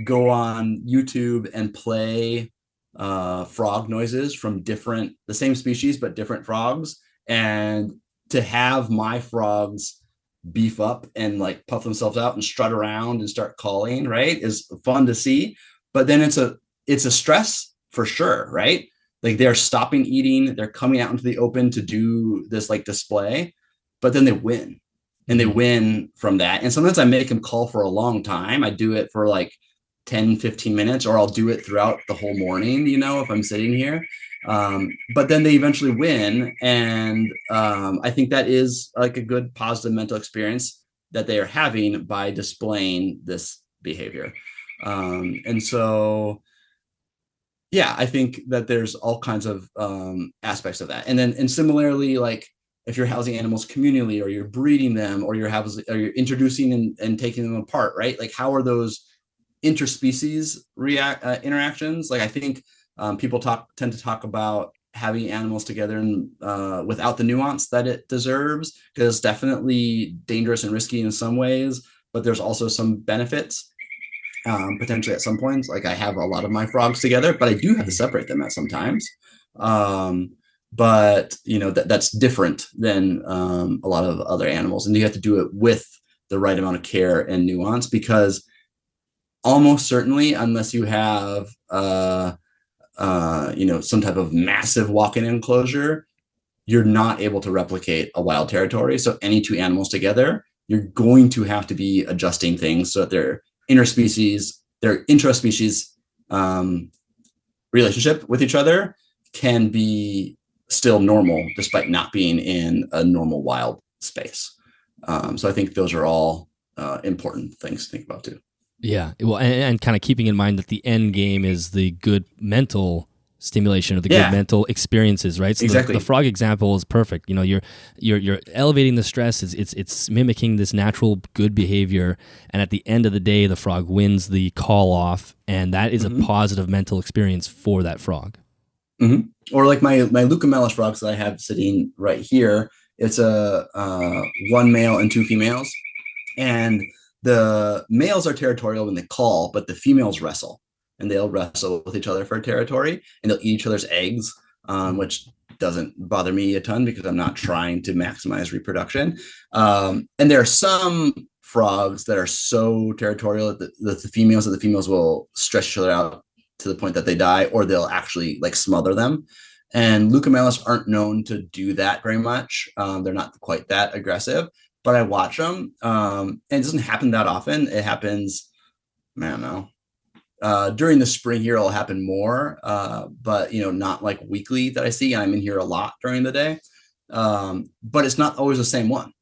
go on YouTube and play frog noises from the same species, but different frogs. And to have my frogs beef up and like puff themselves out and strut around and start calling, right, is fun to see. But then it's a stress for sure, right? Like they're stopping eating, they're coming out into the open to do this like display, but then they win. And they win from that. And sometimes I make them call for a long time. I do it for like 10, 15 minutes, or I'll do it throughout the whole morning, if I'm sitting here. But then they eventually win. And I think that is like a good positive mental experience that they are having by displaying this behavior. And so, yeah, I think that there's all kinds of aspects of that. And similarly, like if you're housing animals communally, or you're breeding them, or you're introducing and taking them apart, right? Like how are those interspecies interactions? Like I think people tend to talk about having animals together and without the nuance that it deserves, because it's definitely dangerous and risky in some ways, but there's also some benefits potentially at some points. Like I have a lot of my frogs together, but I do have to separate them at sometimes. But that's different than a lot of other animals, and you have to do it with the right amount of care and nuance, because almost certainly, unless you have some type of massive walk-in enclosure, you're not able to replicate a wild territory. So any two animals together, you're going to have to be adjusting things so that their intraspecies relationship with each other can be still normal, despite not being in a normal wild space. So I think those are all important things to think about too. Yeah, well, and kind of keeping in mind that the end game is the good mental stimulation or the good mental experiences, right? So exactly. The frog example is perfect. You're elevating the stress. It's mimicking this natural good behavior, and at the end of the day, the frog wins the call off, and that is a positive mental experience for that frog. Or like my Leucomelis frogs that I have sitting right here. It's a one male and two females, and the males are territorial when they call, but the females wrestle, and they'll wrestle with each other for territory, and they'll eat each other's eggs, which doesn't bother me a ton because I'm not trying to maximize reproduction. And there are some frogs that are so territorial that the females will stretch each other out to the point that they die, or they'll actually like smother them. And Leucomelis aren't known to do that very much. They're not quite that aggressive, but I watch them, and it doesn't happen that often. It happens, I don't know, during the spring here, it'll happen more, but not like weekly that I see. And I'm in here a lot during the day, but it's not always the same one.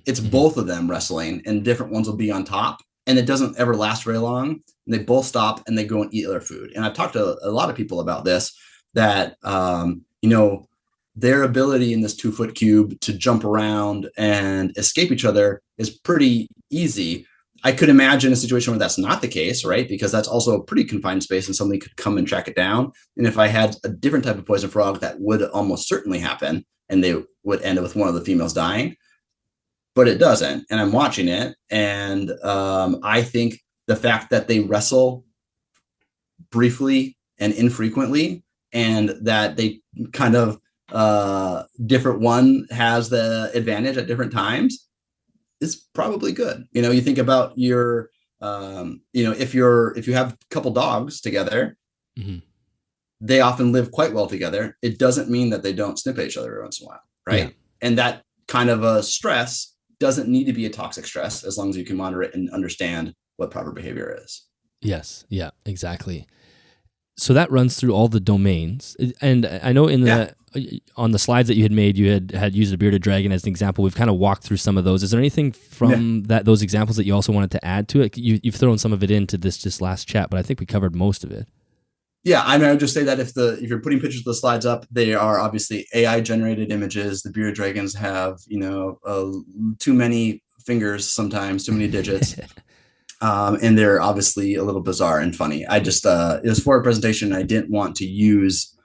It's both of them wrestling, and different ones will be on top, and it doesn't ever last very long. And they both stop and they go and eat their food. And I've talked to a lot of people about this, that their ability in this 2-foot cube to jump around and escape each other is pretty easy. I could imagine a situation where that's not the case, right? Because that's also a pretty confined space and somebody could come and track it down. And if I had a different type of poison frog, that would almost certainly happen, and they would end up with one of the females dying. But it doesn't. And I'm watching it. And I think the fact that they wrestle briefly and infrequently, and that they kind of different one has the advantage at different times, is probably good. You think about your, if you have a couple dogs together, they often live quite well together. It doesn't mean that they don't snip at each other every once in a while, right? Yeah. And that kind of a stress doesn't need to be a toxic stress, as long as you can monitor it and understand what proper behavior is. Yes. Yeah, exactly. So that runs through all the domains. And I know on the slides that you had made, you had used a bearded dragon as an example. We've kind of walked through some of those. Is there anything from those examples that you also wanted to add to it? You've thrown some of it into this last chat, but I think we covered most of it. Yeah, I would just say that if you're putting pictures of the slides up, they are obviously AI generated images. The bearded dragons have too many fingers sometimes, too many digits. And they're obviously a little bizarre and funny. I just, it was for a presentation. I didn't want to use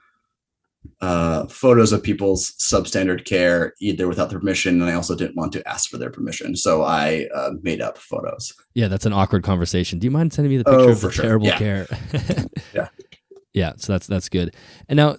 photos of people's substandard care either without their permission, and I also didn't want to ask for their permission. So I made up photos. Yeah, that's an awkward conversation. Do you mind sending me the picture of the terrible care? Yeah. Yeah, so that's good. And now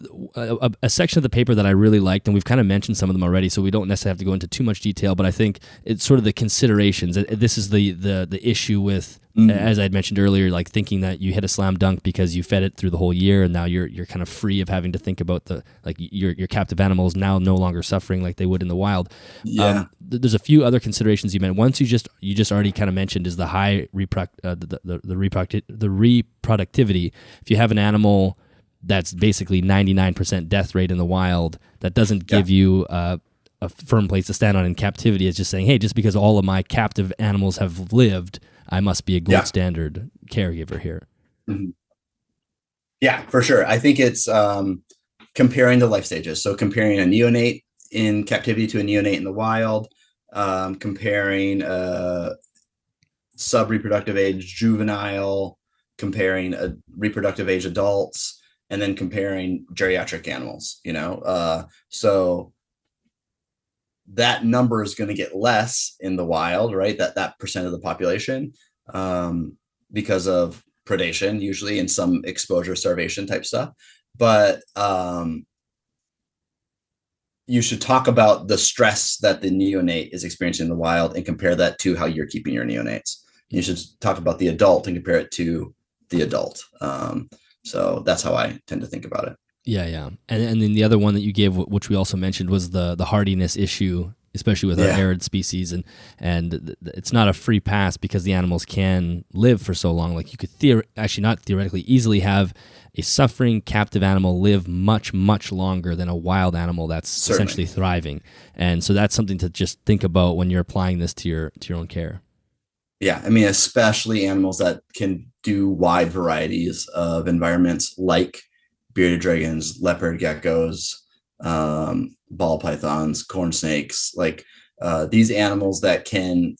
a section of the paper that I really liked, and we've kind of mentioned some of them already, so we don't necessarily have to go into too much detail, but I think it's sort of the considerations. This is the issue with as I'd mentioned earlier, like thinking that you hit a slam dunk because you fed it through the whole year, and now you're kind of free of having to think about your captive animals now no longer suffering like they would in the wild. Yeah. There's a few other considerations you mentioned. Once you just already kind of mentioned is the high the reproductivity. If you have an animal that's basically 99% death rate in the wild, that doesn't give you a firm place to stand on in captivity. It's just saying, hey, just because all of my captive animals have lived, I must be a gold standard caregiver here. Mm-hmm. Yeah, for sure. I think it's comparing the life stages. So comparing a neonate in captivity to a neonate in the wild, comparing sub-reproductive age juvenile, comparing a reproductive age adults, and then comparing geriatric animals, so that number is going to get less in the wild, right? That percent of the population, because of predation, usually, and some exposure starvation type stuff. But you should talk about the stress that the neonate is experiencing in the wild and compare that to how you're keeping your neonates. You should talk about the adult and compare it to the adult. So that's how I tend to think about it. Yeah. And then the other one that you gave, which we also mentioned, was the hardiness issue, especially with our arid species. And it's not a free pass because the animals can live for so long. Like you could not theoretically easily have a suffering captive animal live much, much longer than a wild animal that's essentially thriving. And so that's something to just think about when you're applying this to your own care. Yeah, I mean, especially animals that can do wide varieties of environments like bearded dragons, leopard geckos, ball pythons, corn snakes, like these animals that can,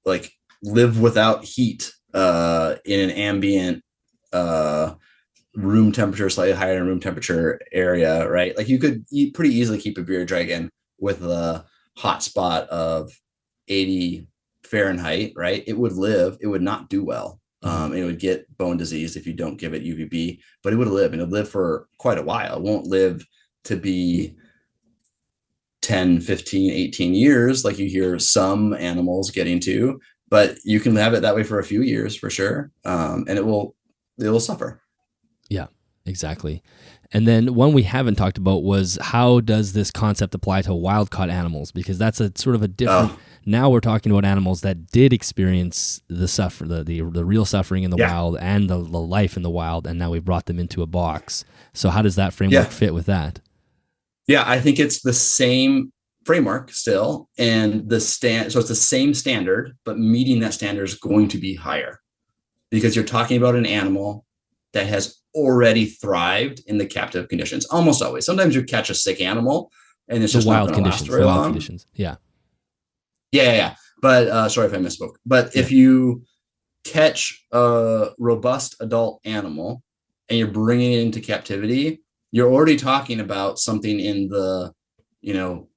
like live without heat in an ambient room temperature, slightly higher than room temperature area, right? Like you could pretty easily keep a bearded dragon with a hot spot of 80 Fahrenheit, right? It would live, it would not do well. It would get bone disease if you don't give it UVB, but it would live, and it'd live for quite a while. It won't live to be 10, 15, 18 years like you hear some animals getting to, but you can have it that way for a few years for sure. And it will suffer. Yeah, exactly. And then one we haven't talked about was, how does this concept apply to wild-caught animals? Because that's a sort of a different... Now we're talking about animals that did experience the real suffering in the wild and the life in the wild, and now we've brought them into a box. So how does that framework fit with that? Yeah, I think it's the same framework still, and so it's the same standard, but meeting that standard is going to be higher because you're talking about an animal that has already thrived in the captive conditions. Almost always. Sometimes you catch a sick animal and it's just not going to last very long. Conditions. Yeah. But sorry if I misspoke. But if you catch a robust adult animal and you're bringing it into captivity, you're already talking about something in the, 1%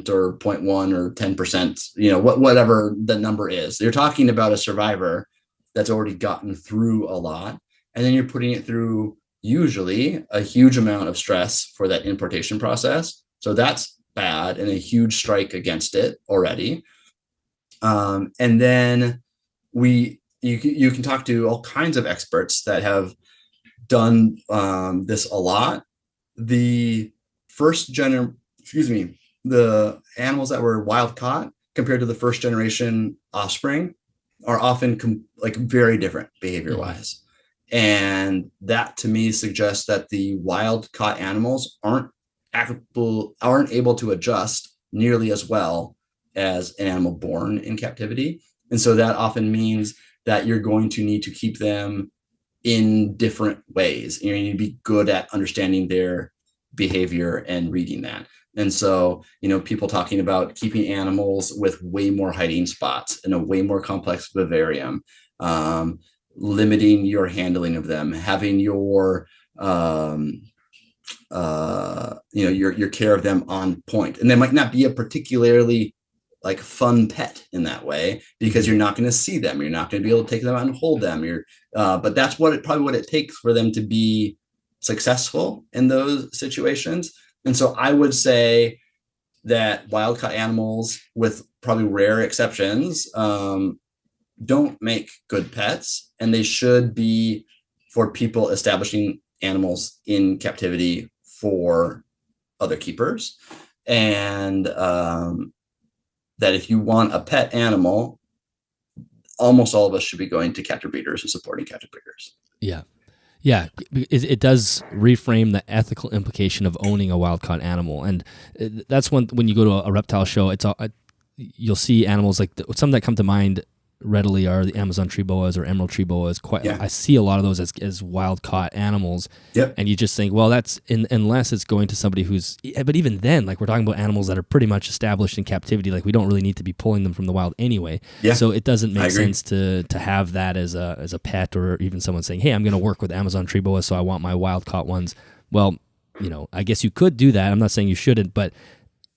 or 0.1 or 10%, whatever the number is. You're talking about a survivor that's already gotten through a lot. And then you're putting it through usually a huge amount of stress for that importation process. So that's bad and a huge strike against it already. And then you can talk to all kinds of experts that have done this a lot. The the animals that were wild caught compared to the first generation offspring are often very different behavior wise. And that to me suggests that the wild caught animals aren't able to adjust nearly as well as an animal born in captivity. And so that often means that you're going to need to keep them in different ways. You need to be good at understanding their behavior and reading that. And so, people talking about keeping animals with way more hiding spots and a way more complex vivarium, limiting your handling of them, having your your care of them on point. And they might not be a particularly fun pet in that way because you're not going to see them. You're not going to be able to take them out and hold them. But that's probably what it takes for them to be successful in those situations. And so I would say that wild caught animals with probably rare exceptions, don't make good pets, and they should be for people establishing animals in captivity for other keepers. And that if you want a pet animal, almost all of us should be going to captive breeders and supporting captive breeders. Yeah. Yeah, it does reframe the ethical implication of owning a wild-caught animal, and that's when you go to a reptile show, you'll see animals like some that come to mind readily are the Amazon tree boas or emerald tree boas. I see a lot of those as wild-caught animals, and you just think, well, that's unless it's going to somebody who's. But even then, like we're talking about animals that are pretty much established in captivity, like we don't really need to be pulling them from the wild anyway. Yeah. So it doesn't make sense to have that as a pet, or even someone saying, hey, I'm going to work with Amazon tree boas, so I want my wild-caught ones. Well, I guess you could do that. I'm not saying you shouldn't, but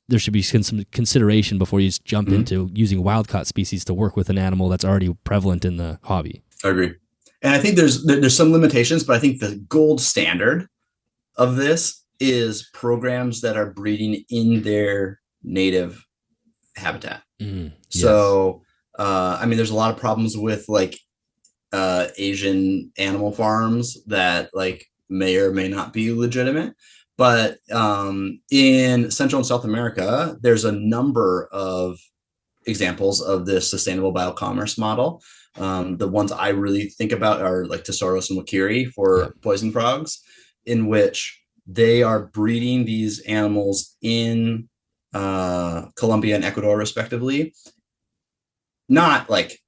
there should be some consideration before you jump into using wild-caught species to work with an animal that's already prevalent in the hobby. I agree. And I think there's some limitations, but I think the gold standard of this is programs that are breeding in their native habitat. So, I mean, there's a lot of problems with like Asian animal farms that like may or may not be legitimate. But in Central and South America, there's a number of examples of this sustainable biocommerce model. The ones I really think about are like Tesauros and Wakiri for poison frogs, in which they are breeding these animals in Colombia and Ecuador, respectively. Not like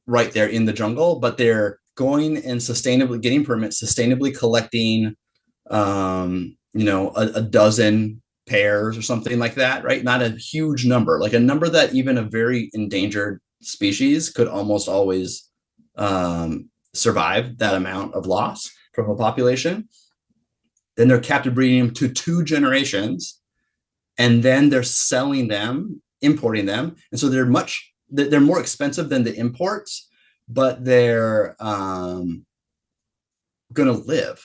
right there in the jungle, but they're going and sustainably getting permits, sustainably collecting a dozen pairs or something like that, right? Not a huge number, like a number that even a very endangered species could almost always survive that amount of loss from a population. Then they're captive breeding them to 2 generations, and then they're selling them, importing them. And so they're more expensive than the imports, but they're going to live,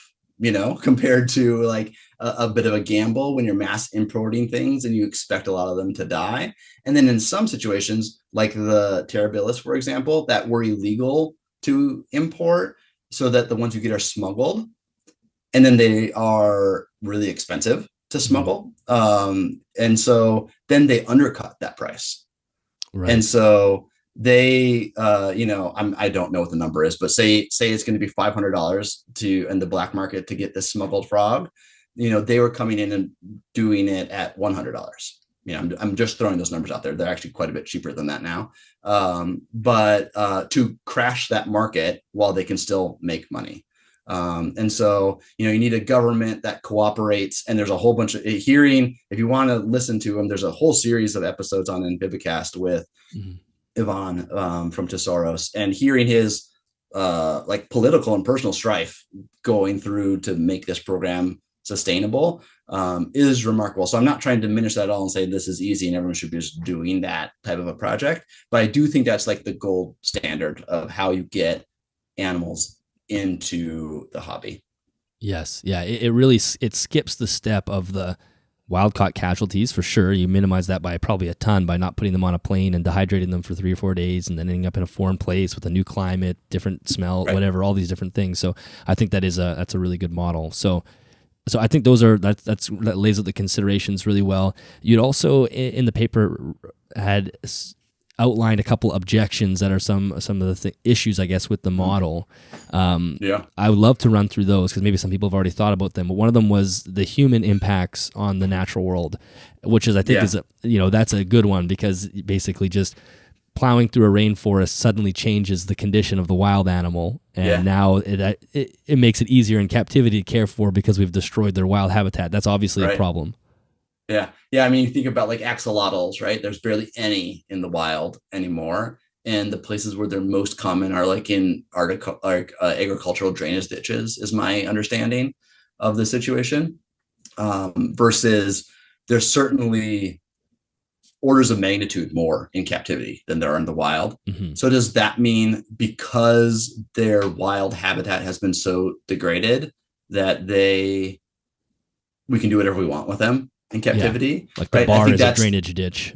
compared to like a bit of a gamble when you're mass importing things and you expect a lot of them to die. And then in some situations, like the terribilis, for example, that were illegal to import, so that the ones you get are smuggled, and then they are really expensive to smuggle. And so then they undercut that price. Right. And so they, I don't know what the number is, but say it's going to be $500 in the black market to get this smuggled frog. They were coming in and doing it at $100. I'm just throwing those numbers out there. They're actually quite a bit cheaper than that now. But to crash that market while they can still make money. And so, you need a government that cooperates, and there's a whole bunch of hearing. If you want to listen to them, there's a whole series of episodes on Amphibicast with Ivan from Tesauros, and hearing his like political and personal strife going through to make this program sustainable is remarkable. So I'm not trying to diminish that at all and say this is easy and everyone should be just doing that type of a project. But I do think that's like the gold standard of how you get animals into the hobby. Yes. Yeah. It really skips the step of the wild-caught casualties for sure. You minimize that by probably a ton by not putting them on a plane and dehydrating them for 3 or 4 days and then ending up in a foreign place with a new climate, different smell, whatever, all these different things. So I think that's a really good model. So I think that lays out the considerations really well. You'd also in the paper had outlined a couple objections that are some of the issues, I guess, with the model. I would love to run through those because maybe some people have already thought about them. But one of them was the human impacts on the natural world, which is, I think, that's a good one because basically just plowing through a rainforest suddenly changes the condition of the wild animal, and now it makes it easier in captivity to care for because we've destroyed their wild habitat. That's obviously a problem. Yeah. I mean, you think about like axolotls, right? There's barely any in the wild anymore. And the places where they're most common are like in agricultural drainage ditches, is my understanding of the situation. Versus there's certainly orders of magnitude more in captivity than there are in the wild. So does that mean because their wild habitat has been so degraded that we can do whatever we want with them in captivity? Like the bar is a drainage ditch.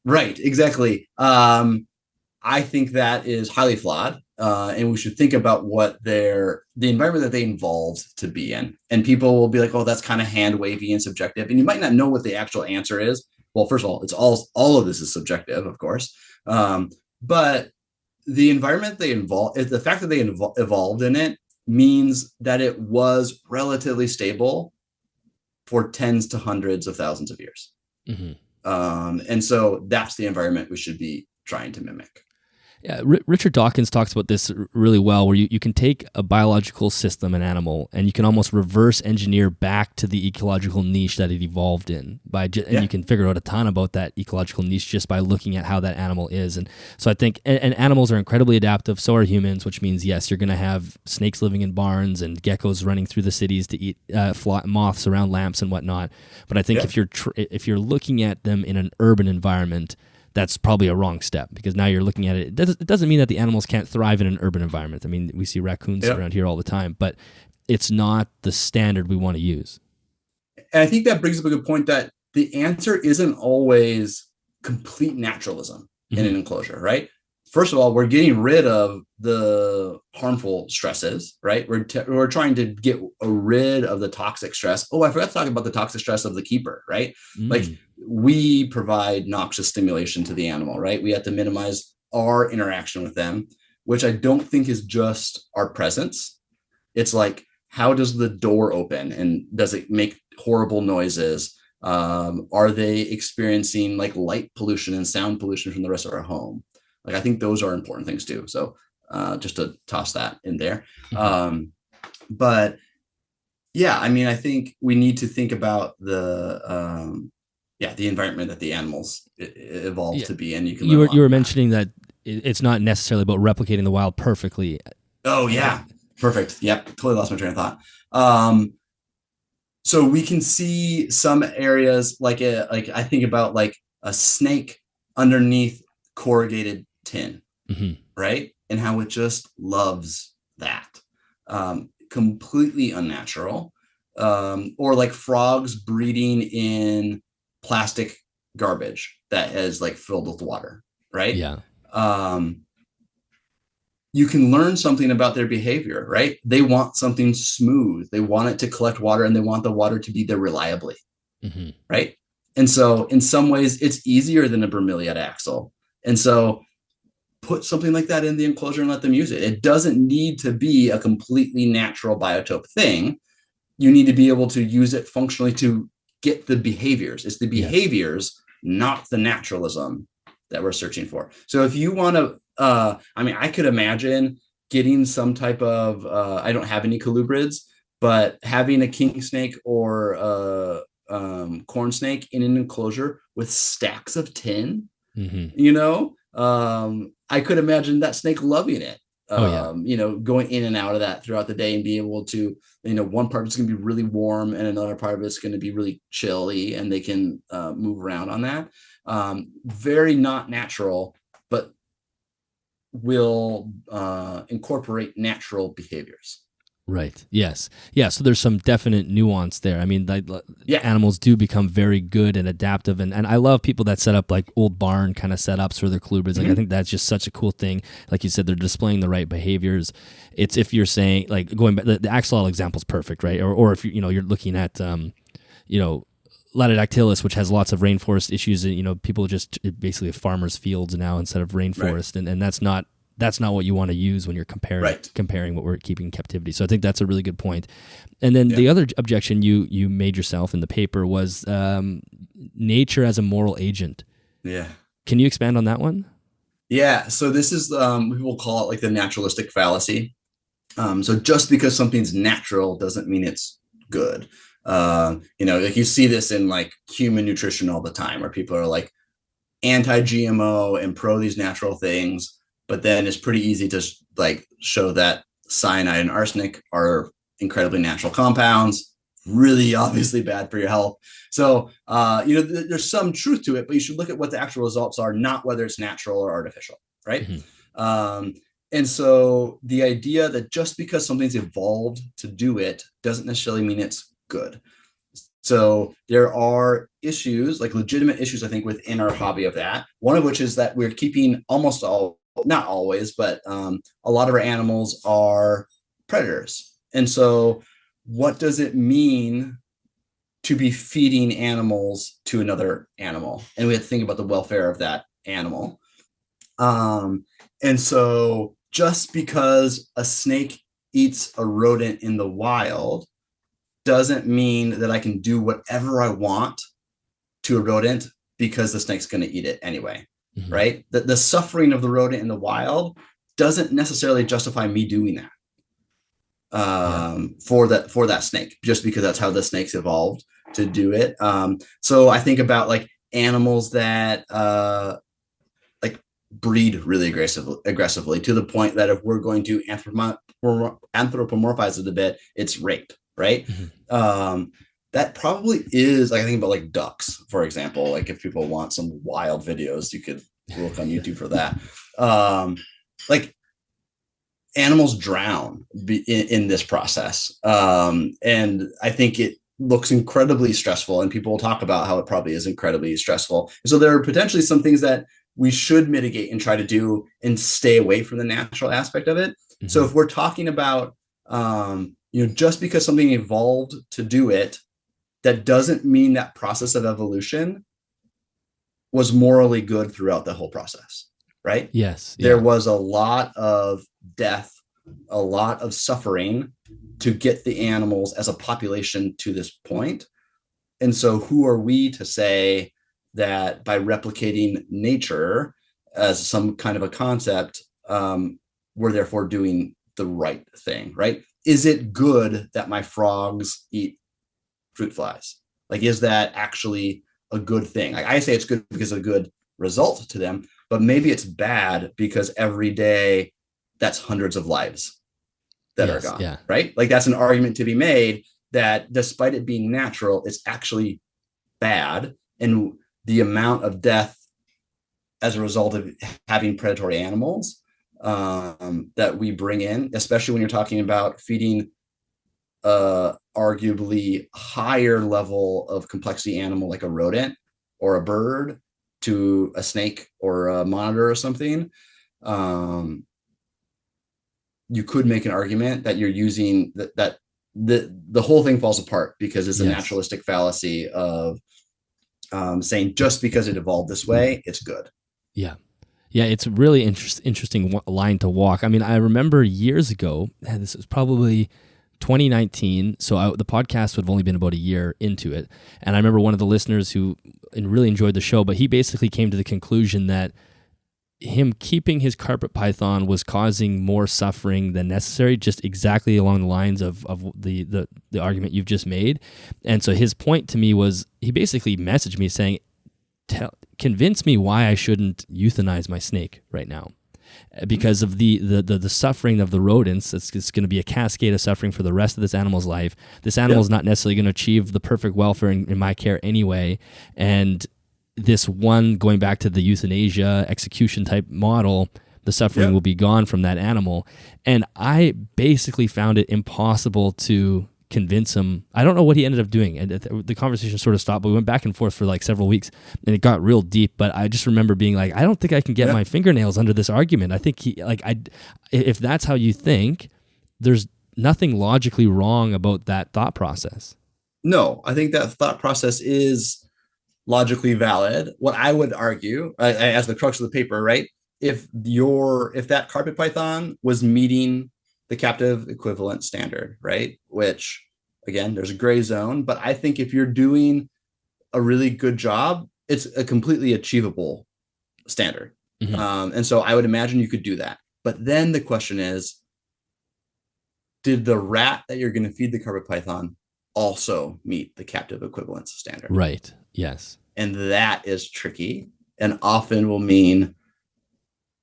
Right, exactly. I think that is highly flawed, and we should think about what the environment that they involved to be in. And people will be like, "Oh, that's kind of hand wavy and subjective," and you might not know what the actual answer is. Well, first of all, it's all of this is subjective, of course, but the environment they involve, the fact that they evolved in it means that it was relatively stable for tens to hundreds of thousands of years. Mm-hmm. And so that's the environment we should be trying to mimic. Yeah, Richard Dawkins talks about this really well, where you can take a biological system, an animal, and you can almost reverse engineer back to the ecological niche that it evolved in. And you can figure out a ton about that ecological niche just by looking at how that animal is. And so I think, and animals are incredibly adaptive, so are humans, which means, yes, you're going to have snakes living in barns and geckos running through the cities to eat moths around lamps and whatnot. But I think if you're looking at them in an urban environment, that's probably a wrong step, because now you're looking at it. It doesn't mean that the animals can't thrive in an urban environment. I mean, we see raccoons around here all the time, but it's not the standard we want to use. And I think that brings up a good point, that the answer isn't always complete naturalism in an enclosure, right? First of all, we're getting rid of the harmful stresses, right? We're trying to get rid of the toxic stress. Oh, I forgot to talk about the toxic stress of the keeper, right? Like, we provide noxious stimulation to the animal, right? We have to minimize our interaction with them, which I don't think is just our presence. It's like, how does the door open, and does it make horrible noises? Are they experiencing like light pollution and sound pollution from the rest of our home? Like, I think those are important things too. So just to toss that in there. But yeah, I mean, I think we need to think about the environment that the animals evolved to be in. You were mentioning that it's not necessarily about replicating the wild perfectly. Oh yeah, perfect. Yep, totally lost my train of thought. So we can see some areas like I think about like a snake underneath corrugated tin, right? And how it just loves that. Completely unnatural. Or like frogs breeding in plastic garbage that is like filled with water, right? Yeah. You can learn something about their behavior, right? They want something smooth. They want it to collect water, and they want the water to be there reliably, right? And so in some ways it's easier than a bromeliad axle. And so put something like that in the enclosure and let them use it. It doesn't need to be a completely natural biotope thing. You need to be able to use it functionally to get the behaviors. It's the behaviors, not the naturalism, that we're searching for. So if you want to, I mean, I could imagine getting some type of, I don't have any colubrids, but having a king snake or a corn snake in an enclosure with stacks of tin, you know, I could imagine that snake loving it. You know, going in and out of that throughout the day and be able to, you know, one part is going to be really warm and another part of it's going to be really chilly, and they can move around on that. Very not natural, but will incorporate natural behaviors. Right. Yes. Yeah. So there's some definite nuance there. I mean, animals do become very good and adaptive. And I love people that set up like old barn kind of setups for their colubrids. Like, I think that's just such a cool thing. Like you said, they're displaying the right behaviors. It's, if you're saying, like, going back, the axolotl example is perfect, right? Or if you're looking at, Latidactylus, which has lots of rainforest issues, and people just basically have farmers' fields now instead of rainforest, and that's not what you want to use when you're comparing what we're keeping in captivity. So I think that's a really good point. And then the other objection you made yourself in the paper was nature as a moral agent. Yeah. Can you expand on that one? Yeah. So this is we'll call it like the naturalistic fallacy. So just because something's natural doesn't mean it's good. Like you see this in like human nutrition all the time, where people are like anti-GMO and pro these natural things, but then it's pretty easy to like show that cyanide and arsenic are incredibly natural compounds, really obviously bad for your health. So, there's some truth to it, but you should look at what the actual results are, not whether it's natural or artificial, right? And so the idea that just because something's evolved to do it doesn't necessarily mean it's good. So there are issues, like legitimate issues, I think, within our hobby of that. One of which is that we're keeping almost all, not always, but a lot of our animals are predators. And so what does it mean to be feeding animals to another animal? And we have to think about the welfare of that animal. And so just because a snake eats a rodent in the wild doesn't mean that I can do whatever I want to a rodent because the snake's going to eat it anyway, right? The suffering of the rodent in the wild doesn't necessarily justify me doing that for that snake, just because that's how the snakes evolved to do it. So I think about like animals that like breed really aggressively to the point that if we're going to anthropomorphize it a bit, it's rape, right? That probably is, like, I think about like ducks, for example. Like if people want some wild videos, you could look on YouTube for that. Like animals drown in this process. And I think it looks incredibly stressful, and people will talk about how it probably is incredibly stressful. So there are potentially some things that we should mitigate and try to do and stay away from the natural aspect of it. So if we're talking about, just because something evolved to do it, that doesn't mean that process of evolution was morally good throughout the whole process, right? Yes. There was a lot of death, a lot of suffering to get the animals as a population to this point. And so who are we to say that by replicating nature as some kind of a concept, we're therefore doing the right thing, right? Is it good that my frogs eat fruit flies? Like, is that actually a good thing? Like, I say it's good because it's a good result to them, but maybe it's bad because every day that's hundreds of lives that are gone, right? Like that's an argument to be made that despite it being natural, it's actually bad. And the amount of death as a result of having predatory animals that we bring in, especially when you're talking about feeding arguably higher level of complexity animal like a rodent or a bird to a snake or a monitor or something, you could make an argument that you're using that the whole thing falls apart because it's a naturalistic fallacy of saying just because it evolved this way, it's good. Yeah, it's a really interesting line to walk. I mean, I remember years ago, this was probably 2019, so the podcast would have only been about a year into it, and I remember one of the listeners who really enjoyed the show, but he basically came to the conclusion that him keeping his carpet python was causing more suffering than necessary, just exactly along the lines of the argument you've just made. And so his point to me was, he basically messaged me saying, convince me why I shouldn't euthanize my snake right now. Because of the suffering of the rodents, it's going to be a cascade of suffering for the rest of this animal's life. This animal is not necessarily going to achieve the perfect welfare in my care anyway. And this one, going back to the euthanasia execution type model, the suffering will be gone from that animal. And I basically found it impossible to convince him. I don't know what he ended up doing, and the conversation sort of stopped, but we went back and forth for like several weeks, and it got real deep. But I just remember being like, I don't think I can get my fingernails under this argument. I think if that's how you think, there's nothing logically wrong about that thought process. No, I think that thought process is logically valid. What I would argue, as the crux of the paper, right? If that carpet python was meeting the captive equivalent standard, right? Which, again, there's a gray zone, but I think if you're doing a really good job, it's a completely achievable standard. And so I would imagine you could do that. But then the question is, did the rat that you're going to feed the carpet python also meet the captive equivalence standard? Right. Yes. And that is tricky and often will mean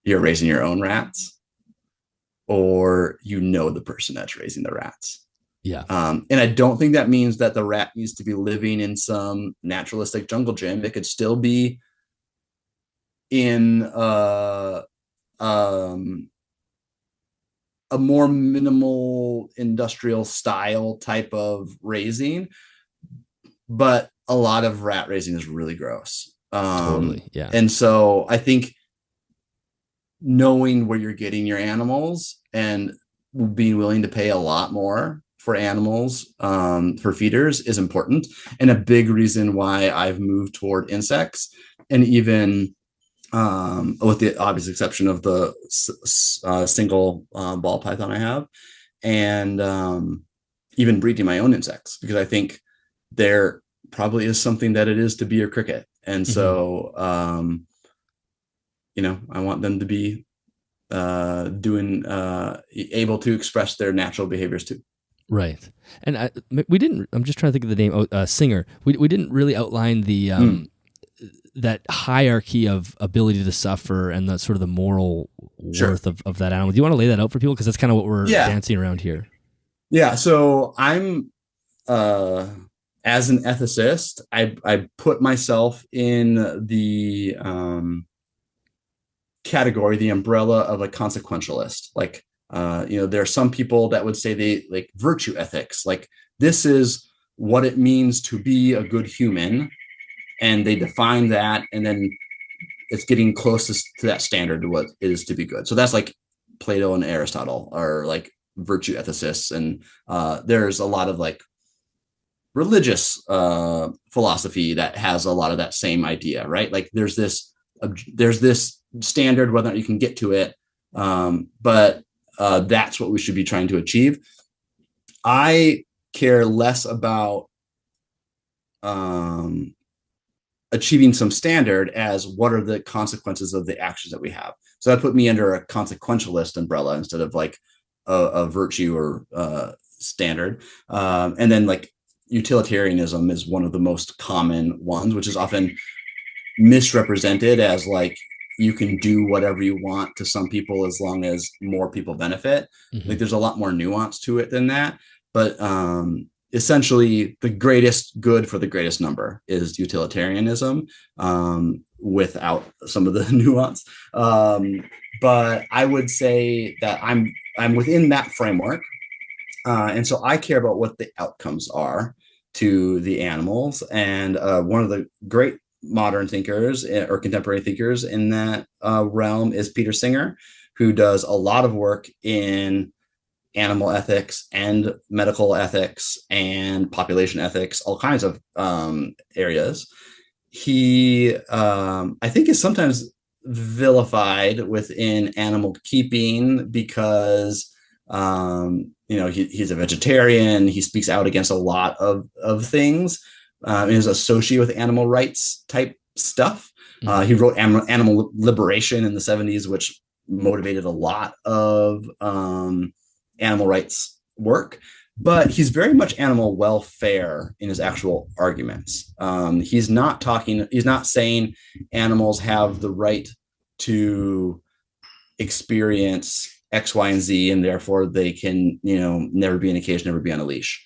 you're raising your own rats, or the person that's raising the rats. Yeah. And I don't think that means that the rat needs to be living in some naturalistic jungle gym. It could still be in a more minimal industrial style type of raising. but a lot of rat raising is really gross. Totally. Yeah. And so I think knowing where you're getting your animals and being willing to pay a lot more for animals for feeders is important, and a big reason why I've moved toward insects, and even with the obvious exception of the single ball python I have, and even breeding my own insects, because I think there probably is something that it is to be a cricket. And so, I want them to be able to express their natural behaviors too. Right. And I'm just trying to think of the name, Singer. We didn't really outline the, that hierarchy of ability to suffer and the sort of the moral worth of that animal. Do you want to lay that out for people? Because that's kind of what we're dancing around here. Yeah. So I'm, as an ethicist, I put myself in the category, the umbrella of a consequentialist. Like, there are some people that would say they like virtue ethics. Like, this is what it means to be a good human. And they define that, and then it's getting closest to that standard to what it is to be good. So that's like Plato and Aristotle are like virtue ethicists. And there's a lot of like religious philosophy that has a lot of that same idea, right? Like there's this standard, whether or not you can get to it, but that's what we should be trying to achieve. I care less about achieving some standard as what are the consequences of the actions that we have. So that put me under a consequentialist umbrella instead of like a virtue or standard. And then like utilitarianism is one of the most common ones, which is often misrepresented as like you can do whatever you want to some people as long as more people benefit. Like there's a lot more nuance to it than that. But essentially the greatest good for the greatest number is utilitarianism, without some of the nuance. But I would say that I'm within that framework. And so I care about what the outcomes are to the animals. And one of the great modern thinkers or contemporary thinkers in that realm is Peter Singer, who does a lot of work in animal ethics and medical ethics and population ethics, all kinds of areas. He, I think, is sometimes vilified within animal keeping because he's a vegetarian. He speaks out against a lot of things, and is associated with animal rights type stuff. He wrote Animal Liberation in the 70s, which motivated a lot of animal rights work, but he's very much animal welfare in his actual arguments. He's not saying animals have the right to experience X, Y, and Z, and therefore they can, never be in a cage, never be on a leash.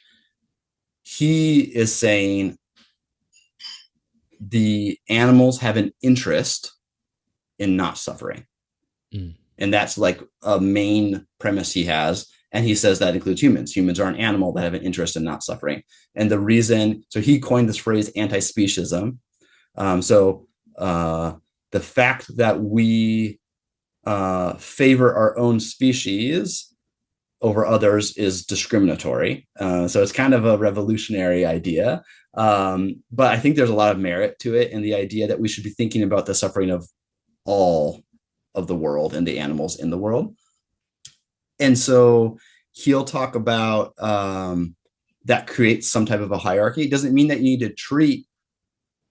He is saying the animals have an interest in not suffering. And that's like a main premise he has. And he says that includes humans. Humans are an animal that have an interest in not suffering. And the reason, so he coined this phrase anti-speciesism. The fact that we favor our own species over others is discriminatory. So it's kind of a revolutionary idea. But I think there's a lot of merit to it, and the idea that we should be thinking about the suffering of all of the world and the animals in the world. And so he'll talk about that creates some type of a hierarchy. It doesn't mean that you need to treat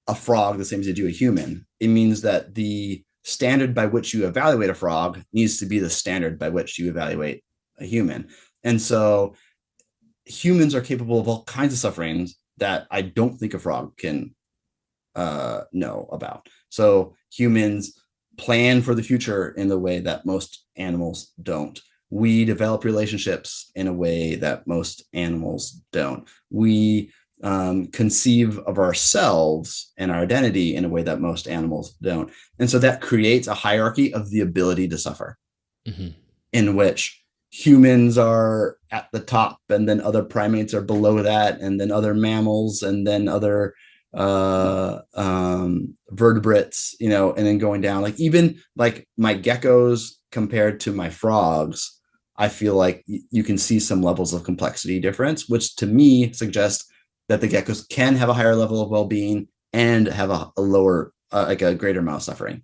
a frog the same as you do a human. It means that the standard by which you evaluate a frog needs to be the standard by which you evaluate a human. And so humans are capable of all kinds of sufferings that I don't think a frog can know about. So humans plan for the future in the way that most animals don't. We develop relationships in a way that most animals don't. We conceive of ourselves and our identity in a way that most animals don't. And so that creates a hierarchy of the ability to suffer, in which humans are at the top, and then other primates are below that, and then other mammals, and then other vertebrates, and then going down. Like even like my geckos compared to my frogs, I feel like you can see some levels of complexity difference, which to me suggests that the geckos can have a higher level of well-being and have a lower, like a greater amount of suffering.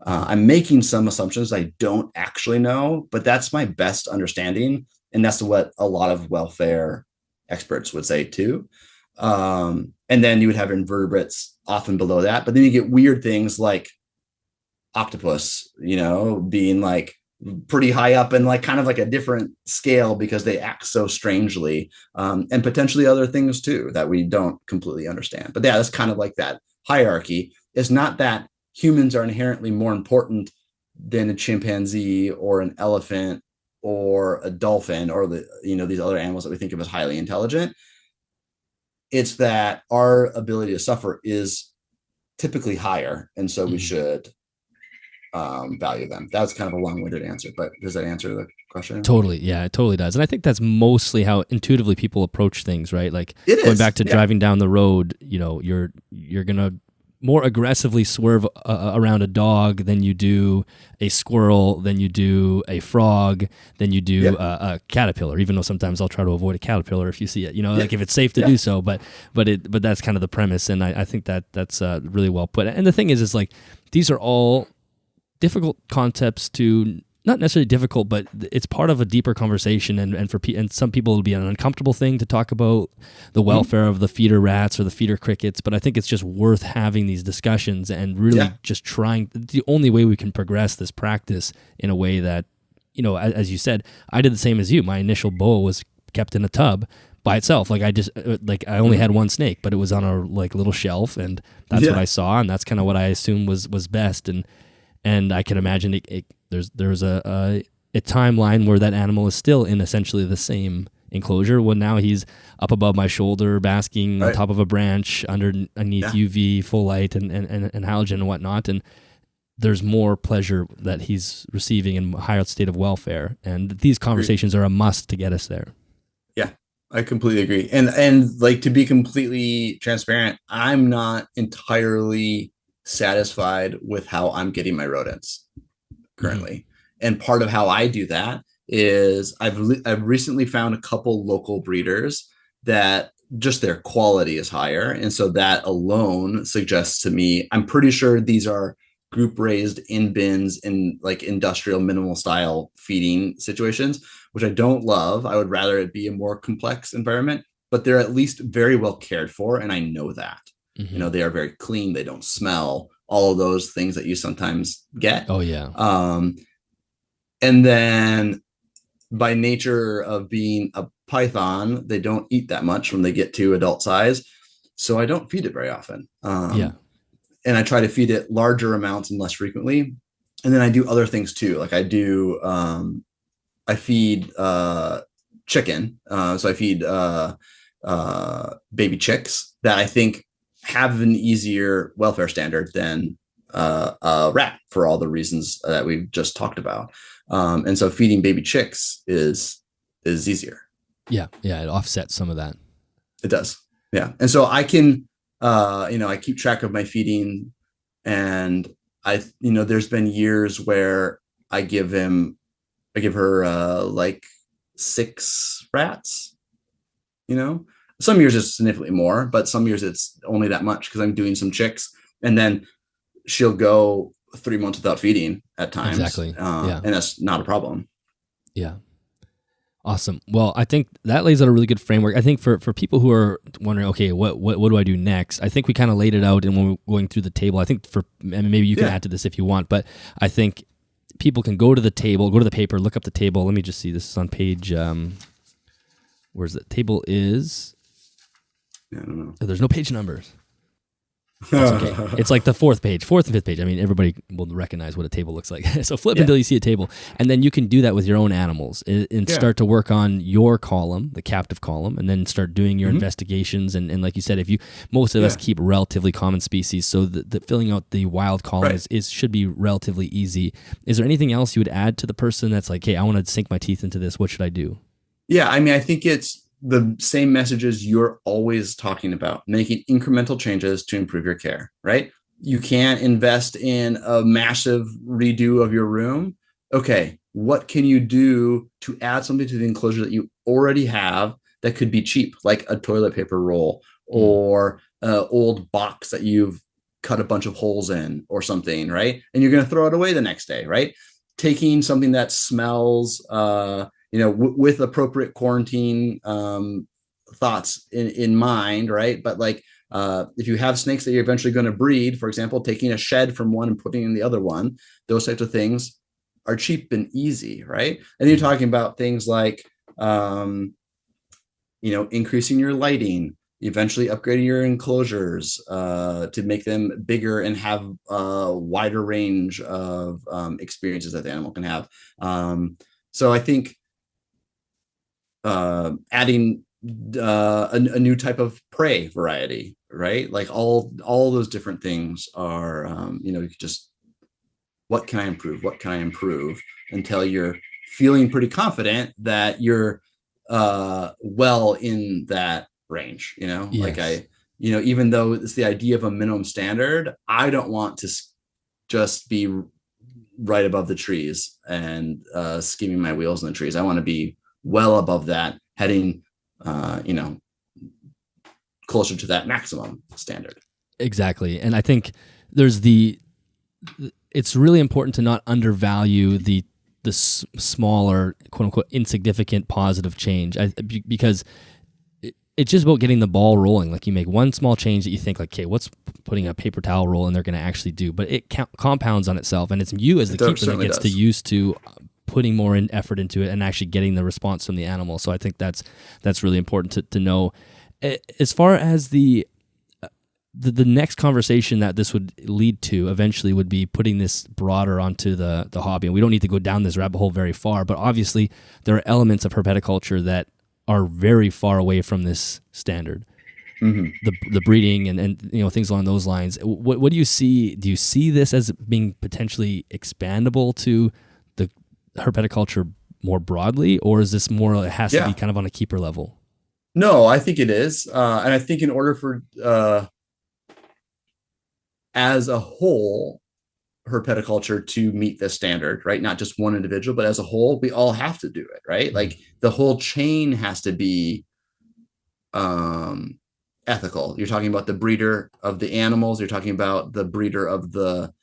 I'm making some assumptions I don't actually know, but that's my best understanding. And that's what a lot of welfare experts would say too. And then you would have invertebrates often below that. But then you get weird things like octopus, being like pretty high up and like kind of like a different scale because they act so strangely, and potentially other things too that we don't completely understand. But yeah, that's kind of like that hierarchy. It's not that humans are inherently more important than a chimpanzee or an elephant or a dolphin or these other animals that we think of as highly intelligent. It's that our ability to suffer is typically higher, and so we should value them. That's kind of a long-winded answer, but does that answer the question? Totally. Yeah, it totally does. And I think that's mostly how intuitively people approach things, right? Like going back to driving down the road, you're going to more aggressively swerve around a dog than you do a squirrel, than you do a frog, than you do a caterpillar, even though sometimes I'll try to avoid a caterpillar if you see it, like if it's safe to do so, but that's kind of the premise. And I think that's really well put. And the thing is like, these are all difficult concepts to, not necessarily difficult, but it's part of a deeper conversation, and some people it'll be an uncomfortable thing to talk about the welfare of the feeder rats or the feeder crickets, but I think it's just worth having these discussions and really just trying. The only way we can progress this practice in a way that, as you said, I did the same as you. My initial boa was kept in a tub by itself. Like I only had one snake, but it was on a like little shelf, and that's what I saw, and that's kind of what I assumed was best. And I can imagine there's a timeline where that animal is still in essentially the same enclosure. Well, now he's up above my shoulder, basking on top of a branch underneath UV, full light, and halogen and whatnot. And there's more pleasure that he's receiving in a higher state of welfare. And these conversations are a must to get us there. Yeah, I completely agree. And like, to be completely transparent, I'm not entirely satisfied with how I'm getting my rodents currently. And part of how I do that is I've recently found a couple local breeders that just their quality is higher. And so that alone suggests to me, I'm pretty sure these are group raised in bins in like industrial minimal style feeding situations, which I don't love. I would rather it be a more complex environment, but they're at least very well cared for. And I know that. They are very clean. They don't smell, all of those things that you sometimes get. Oh, yeah. And then by nature of being a python, they don't eat that much when they get to adult size. So I don't feed it very often. And I try to feed it larger amounts and less frequently. And then I do other things too. Like I feed chicken. So I feed baby chicks that I think have an easier welfare standard than a rat for all the reasons that we've just talked about. And so feeding baby chicks is easier. Yeah. It offsets some of that. It does. Yeah. And so I can, I keep track of my feeding, and there's been years where I give her like 6 rats, Some years it's significantly more, but some years it's only that much because I'm doing some chicks, and then she'll go 3 months without feeding at times. Exactly. And that's not a problem. Yeah. Awesome. Well, I think that lays out a really good framework. I think for people who are wondering, okay, what do I do next? I think we kind of laid it out, and when we're going through the table, I think and maybe you can add to this if you want, but I think people can go to the table, go to the paper, look up the table. Let me just see. This is on page, where's the table is? I don't know. There's no page numbers. That's okay. It's like the fourth and fifth page. I mean, everybody will recognize what a table looks like. So flip until you see a table. And then you can do that with your own animals and start to work on your column, the captive column, and then start doing your investigations. And like you said, most of us keep relatively common species, so the filling out the wild column should be relatively easy. Is there anything else you would add to the person that's like, hey, I want to sink my teeth into this. What should I do? Yeah, I mean, I think it's the same messages you're always talking about, making incremental changes to improve your care, right? You can't invest in a massive redo of your room. Okay, what can you do to add something to the enclosure that you already have that could be cheap, like a toilet paper roll or an old box that you've cut a bunch of holes in or something, right? And you're going to throw it away the next day, right? Taking something that smells, with appropriate quarantine thoughts in mind, right? But like, if you have snakes that you're eventually going to breed, for example, taking a shed from one and putting in the other one, those types of things are cheap and easy, right? And you're talking about things like, increasing your lighting, eventually upgrading your enclosures to make them bigger and have a wider range of experiences that the animal can have. So I think adding a new type of prey variety, right? Like all those different things are, you could just, what can I improve? What can I improve? Until you're feeling pretty confident that you're well in that range, like even though it's the idea of a minimum standard, I don't want to just be right above the trees and skimming my wheels in the trees. I want to be well above that, heading, closer to that maximum standard. Exactly. And I think it's really important to not undervalue the smaller, quote unquote, insignificant positive change, because it's just about getting the ball rolling. Like, you make one small change that you think like, okay, what's putting a paper towel roll in there going to actually do? But it compounds on itself, and it's you as the keeper that gets to use to putting more effort into it and actually getting the response from the animal. So I think that's really important to know. As far as the next conversation that this would lead to eventually would be putting this broader onto the hobby. And we don't need to go down this rabbit hole very far, but obviously there are elements of herpetoculture that are very far away from this standard. The breeding and things along those lines. What do you see? Do you see this as being potentially expandable to the herpetoculture more broadly, or is this more, it has to be kind of on a keeper level? No, I think it is. And I think in order for, as a whole, herpetoculture to meet this standard, right? Not just one individual, but as a whole, we all have to do it, right? Like, the whole chain has to be ethical. You're talking about the breeder of the animals. You're talking about the breeder of the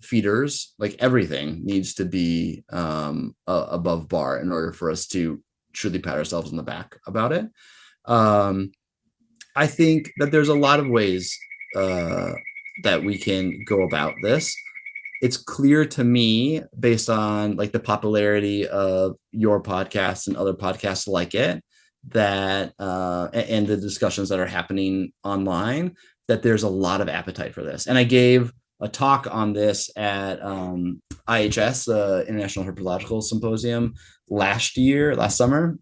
feeders. Like, everything needs to be above bar in order for us to truly pat ourselves on the back about it. I think that there's a lot of ways that we can go about this. It's clear to me, based on like the popularity of your podcast and other podcasts like it, that and the discussions that are happening online, that there's a lot of appetite for this. And I gave a talk on this at IHS, International Herpetological Symposium, last summer,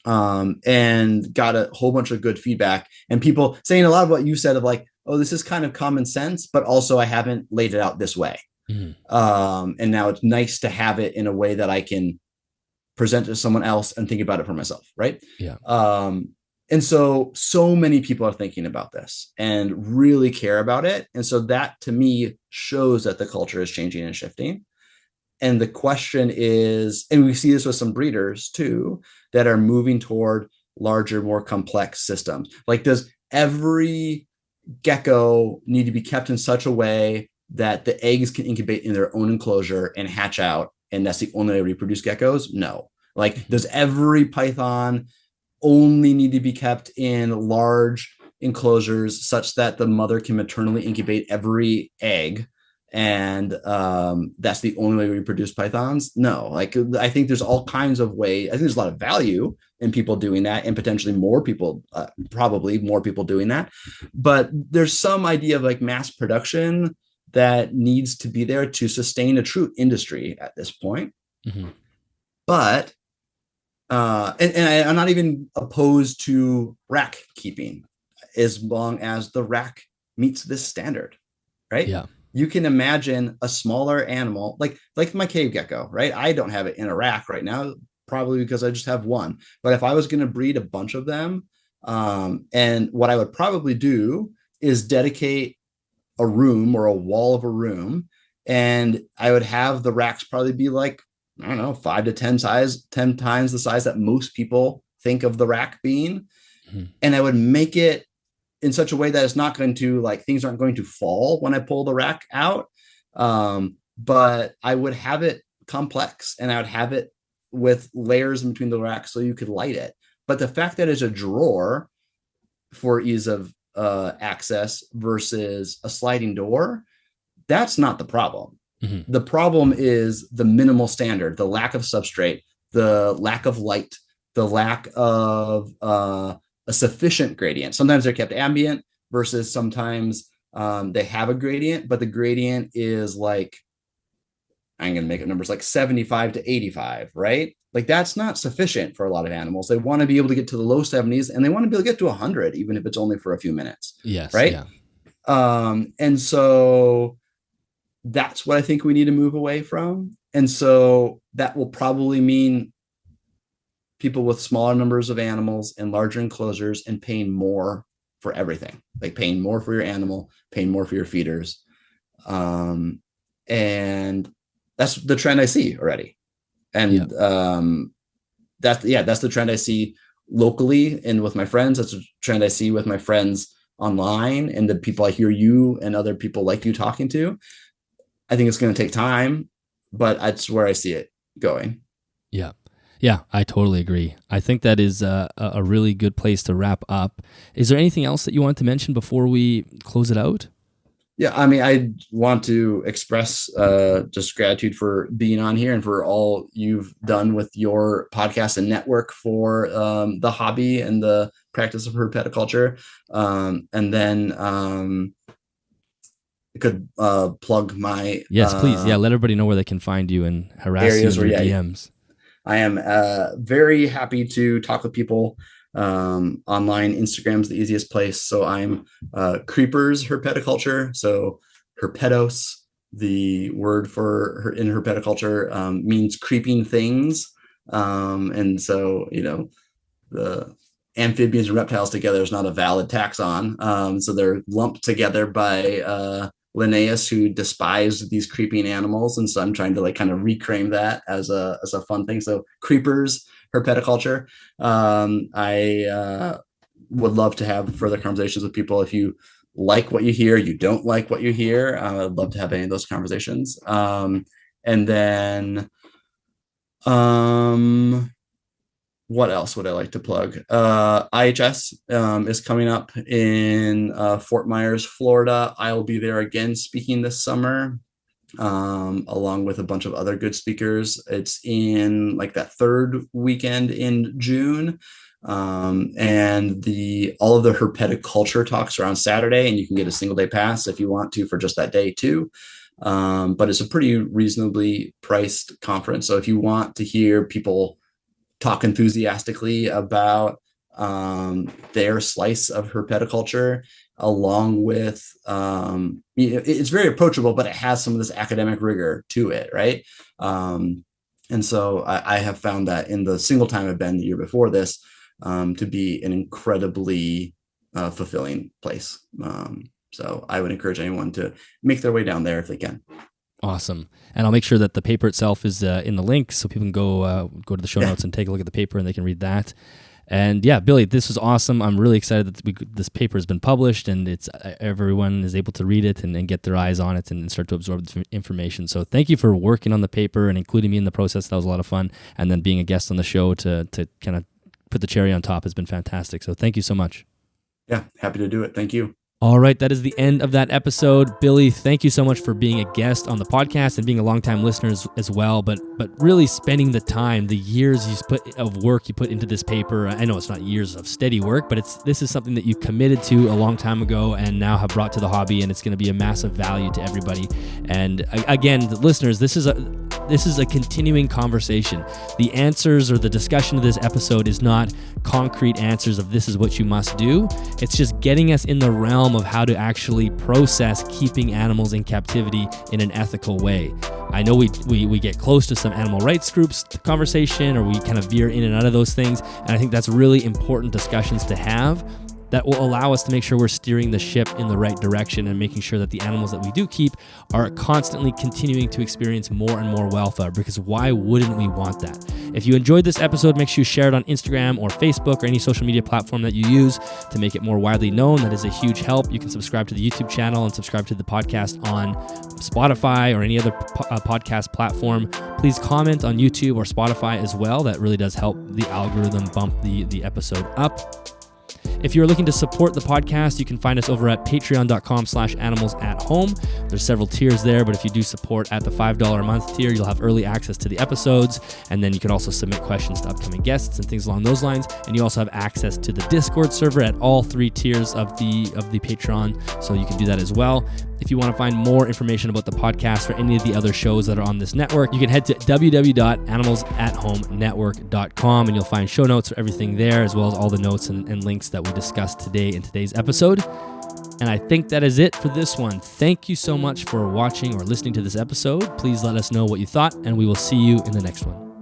and got a whole bunch of good feedback, and people saying a lot of what you said of like, oh, this is kind of common sense, but also I haven't laid it out this way. And now it's nice to have it in a way that I can present to someone else and think about it for myself, right? Yeah. And so many people are thinking about this and really care about it. And so that, to me, shows that the culture is changing and shifting. And the question is, and we see this with some breeders too, that are moving toward larger, more complex systems. Like, does every gecko need to be kept in such a way that the eggs can incubate in their own enclosure and hatch out, and that's the only way to reproduce geckos? No. Like, does every python only need to be kept in large enclosures such that the mother can maternally incubate every egg and that's the only way we produce pythons. No, like I think there's all kinds of ways. I think there's a lot of value in people doing that, and potentially more people, probably more people doing that. But there's some idea of like mass production that needs to be there to sustain a true industry at this point. Mm-hmm. But I'm not even opposed to rack keeping as long as the rack meets this standard, right? Yeah. You can imagine a smaller animal, like my cave gecko, right? I don't have it in a rack right now, probably because I just have one. But if I was going to breed a bunch of them, and what I would probably do is dedicate a room or a wall of a room, and I would have the racks probably be like, I don't know, 5 to 10 times the size that most people think of the rack being. Mm-hmm. And I would make it in such a way that it's not going to, like, things aren't going to fall when I pull the rack out. But I would have it complex, and I would have it with layers in between the racks so you could light it. But the fact that it's a drawer for ease of access versus a sliding door, that's not the problem. Mm-hmm. The problem is the minimal standard, the lack of substrate, the lack of light, the lack of a sufficient gradient. Sometimes they're kept ambient versus sometimes they have a gradient, but the gradient is like, I'm going to make up numbers, like 75 to 85, right? Like that's not sufficient for a lot of animals. They want to be able to get to the low 70s, and they want to be able to get to 100, even if it's only for a few minutes. Yes. Right. Yeah. And so that's what I think we need to move away from. And so that will probably mean people with smaller numbers of animals and larger enclosures and paying more for everything, like paying more for your animal, paying more for your feeders. And that's the trend I see already. And that's the trend I see locally and with my friends. That's a trend I see with my friends online and the people I hear you and other people like you talking to. I think it's going to take time, but that's where I see it going. Yeah. Yeah, I totally agree. I think that is a really good place to wrap up. Is there anything else that you want to mention before we close it out? Yeah, I mean, I want to express just gratitude for being on here and for all you've done with your podcast and network for the hobby and the practice of herpetoculture. And then I could plug my... Yes, please. Yeah, let everybody know where they can find you and harass you in your DMs. I am very happy to talk with people online. Instagram's the easiest place. So I'm Creepers Herpetoculture. So herpetos, the word for in herpetoculture, means creeping things. And so, the amphibians and reptiles together is not a valid taxon. So they're lumped together by Linnaeus, who despised these creeping animals, and so I'm trying to like kind of reclaim that as a fun thing. So Creepers Herpetoculture. I would love to have further conversations with people. If you like what you hear, you don't like what you hear, I'd love to have any of those conversations. And then what else would I like to plug? IHS is coming up in Fort Myers, Florida. I'll be there again speaking this summer, along with a bunch of other good speakers. It's in like that third weekend in June. And all of the herpetoculture talks are on Saturday, and you can get a single day pass if you want to for just that day too. But it's a pretty reasonably priced conference. So if you want to hear people talk enthusiastically about their slice of herpetoculture, along with it's very approachable, but it has some of this academic rigor to it, right? And so I have found that in the single time I've been the year before this to be an incredibly fulfilling place. So I would encourage anyone to make their way down there if they can. Awesome. And I'll make sure that the paper itself is in the link so people can go to the show notes and take a look at the paper and they can read that. And yeah, Billy, this was awesome. I'm really excited that this paper has been published and it's everyone is able to read it and get their eyes on it and start to absorb the information. So thank you for working on the paper and including me in the process. That was a lot of fun. And then being a guest on the show to kind of put the cherry on top has been fantastic. So thank you so much. Yeah, happy to do it. Thank you. All right, that is the end of that episode. Billy, thank you so much for being a guest on the podcast and being a longtime listener as well, but really spending the time, the years of work you put into this paper. I know it's not years of steady work, but this is something that you committed to a long time ago and now have brought to the hobby, and it's going to be a massive value to everybody. And again, the listeners, this is a continuing conversation. The answers or the discussion of this episode is not concrete answers of this is what you must do. It's just getting us in the realm of how to actually process keeping animals in captivity in an ethical way. I know we get close to some animal rights groups conversation, or we kind of veer in and out of those things, and I think that's really important discussions to have that will allow us to make sure we're steering the ship in the right direction and making sure that the animals that we do keep are constantly continuing to experience more and more welfare, because why wouldn't we want that? If you enjoyed this episode, make sure you share it on Instagram or Facebook or any social media platform that you use to make it more widely known. That is a huge help. You can subscribe to the YouTube channel and subscribe to the podcast on Spotify or any other podcast platform. Please comment on YouTube or Spotify as well. That really does help the algorithm bump the episode up. If you're looking to support the podcast, you can find us over at patreon.com/animalsathome. There's several tiers there, but if you do support at the $5 a month tier, you'll have early access to the episodes, and then you can also submit questions to upcoming guests and things along those lines. And you also have access to the Discord server at all 3 tiers of the Patreon, so you can do that as well. If you want to find more information about the podcast or any of the other shows that are on this network, you can head to www.animalsathomenetwork.com, and you'll find show notes for everything there, as well as all the notes and links that we discussed today in today's episode. And I think that is it for this one. Thank you so much for watching or listening to this episode. Please let us know what you thought, and we will see you in the next one.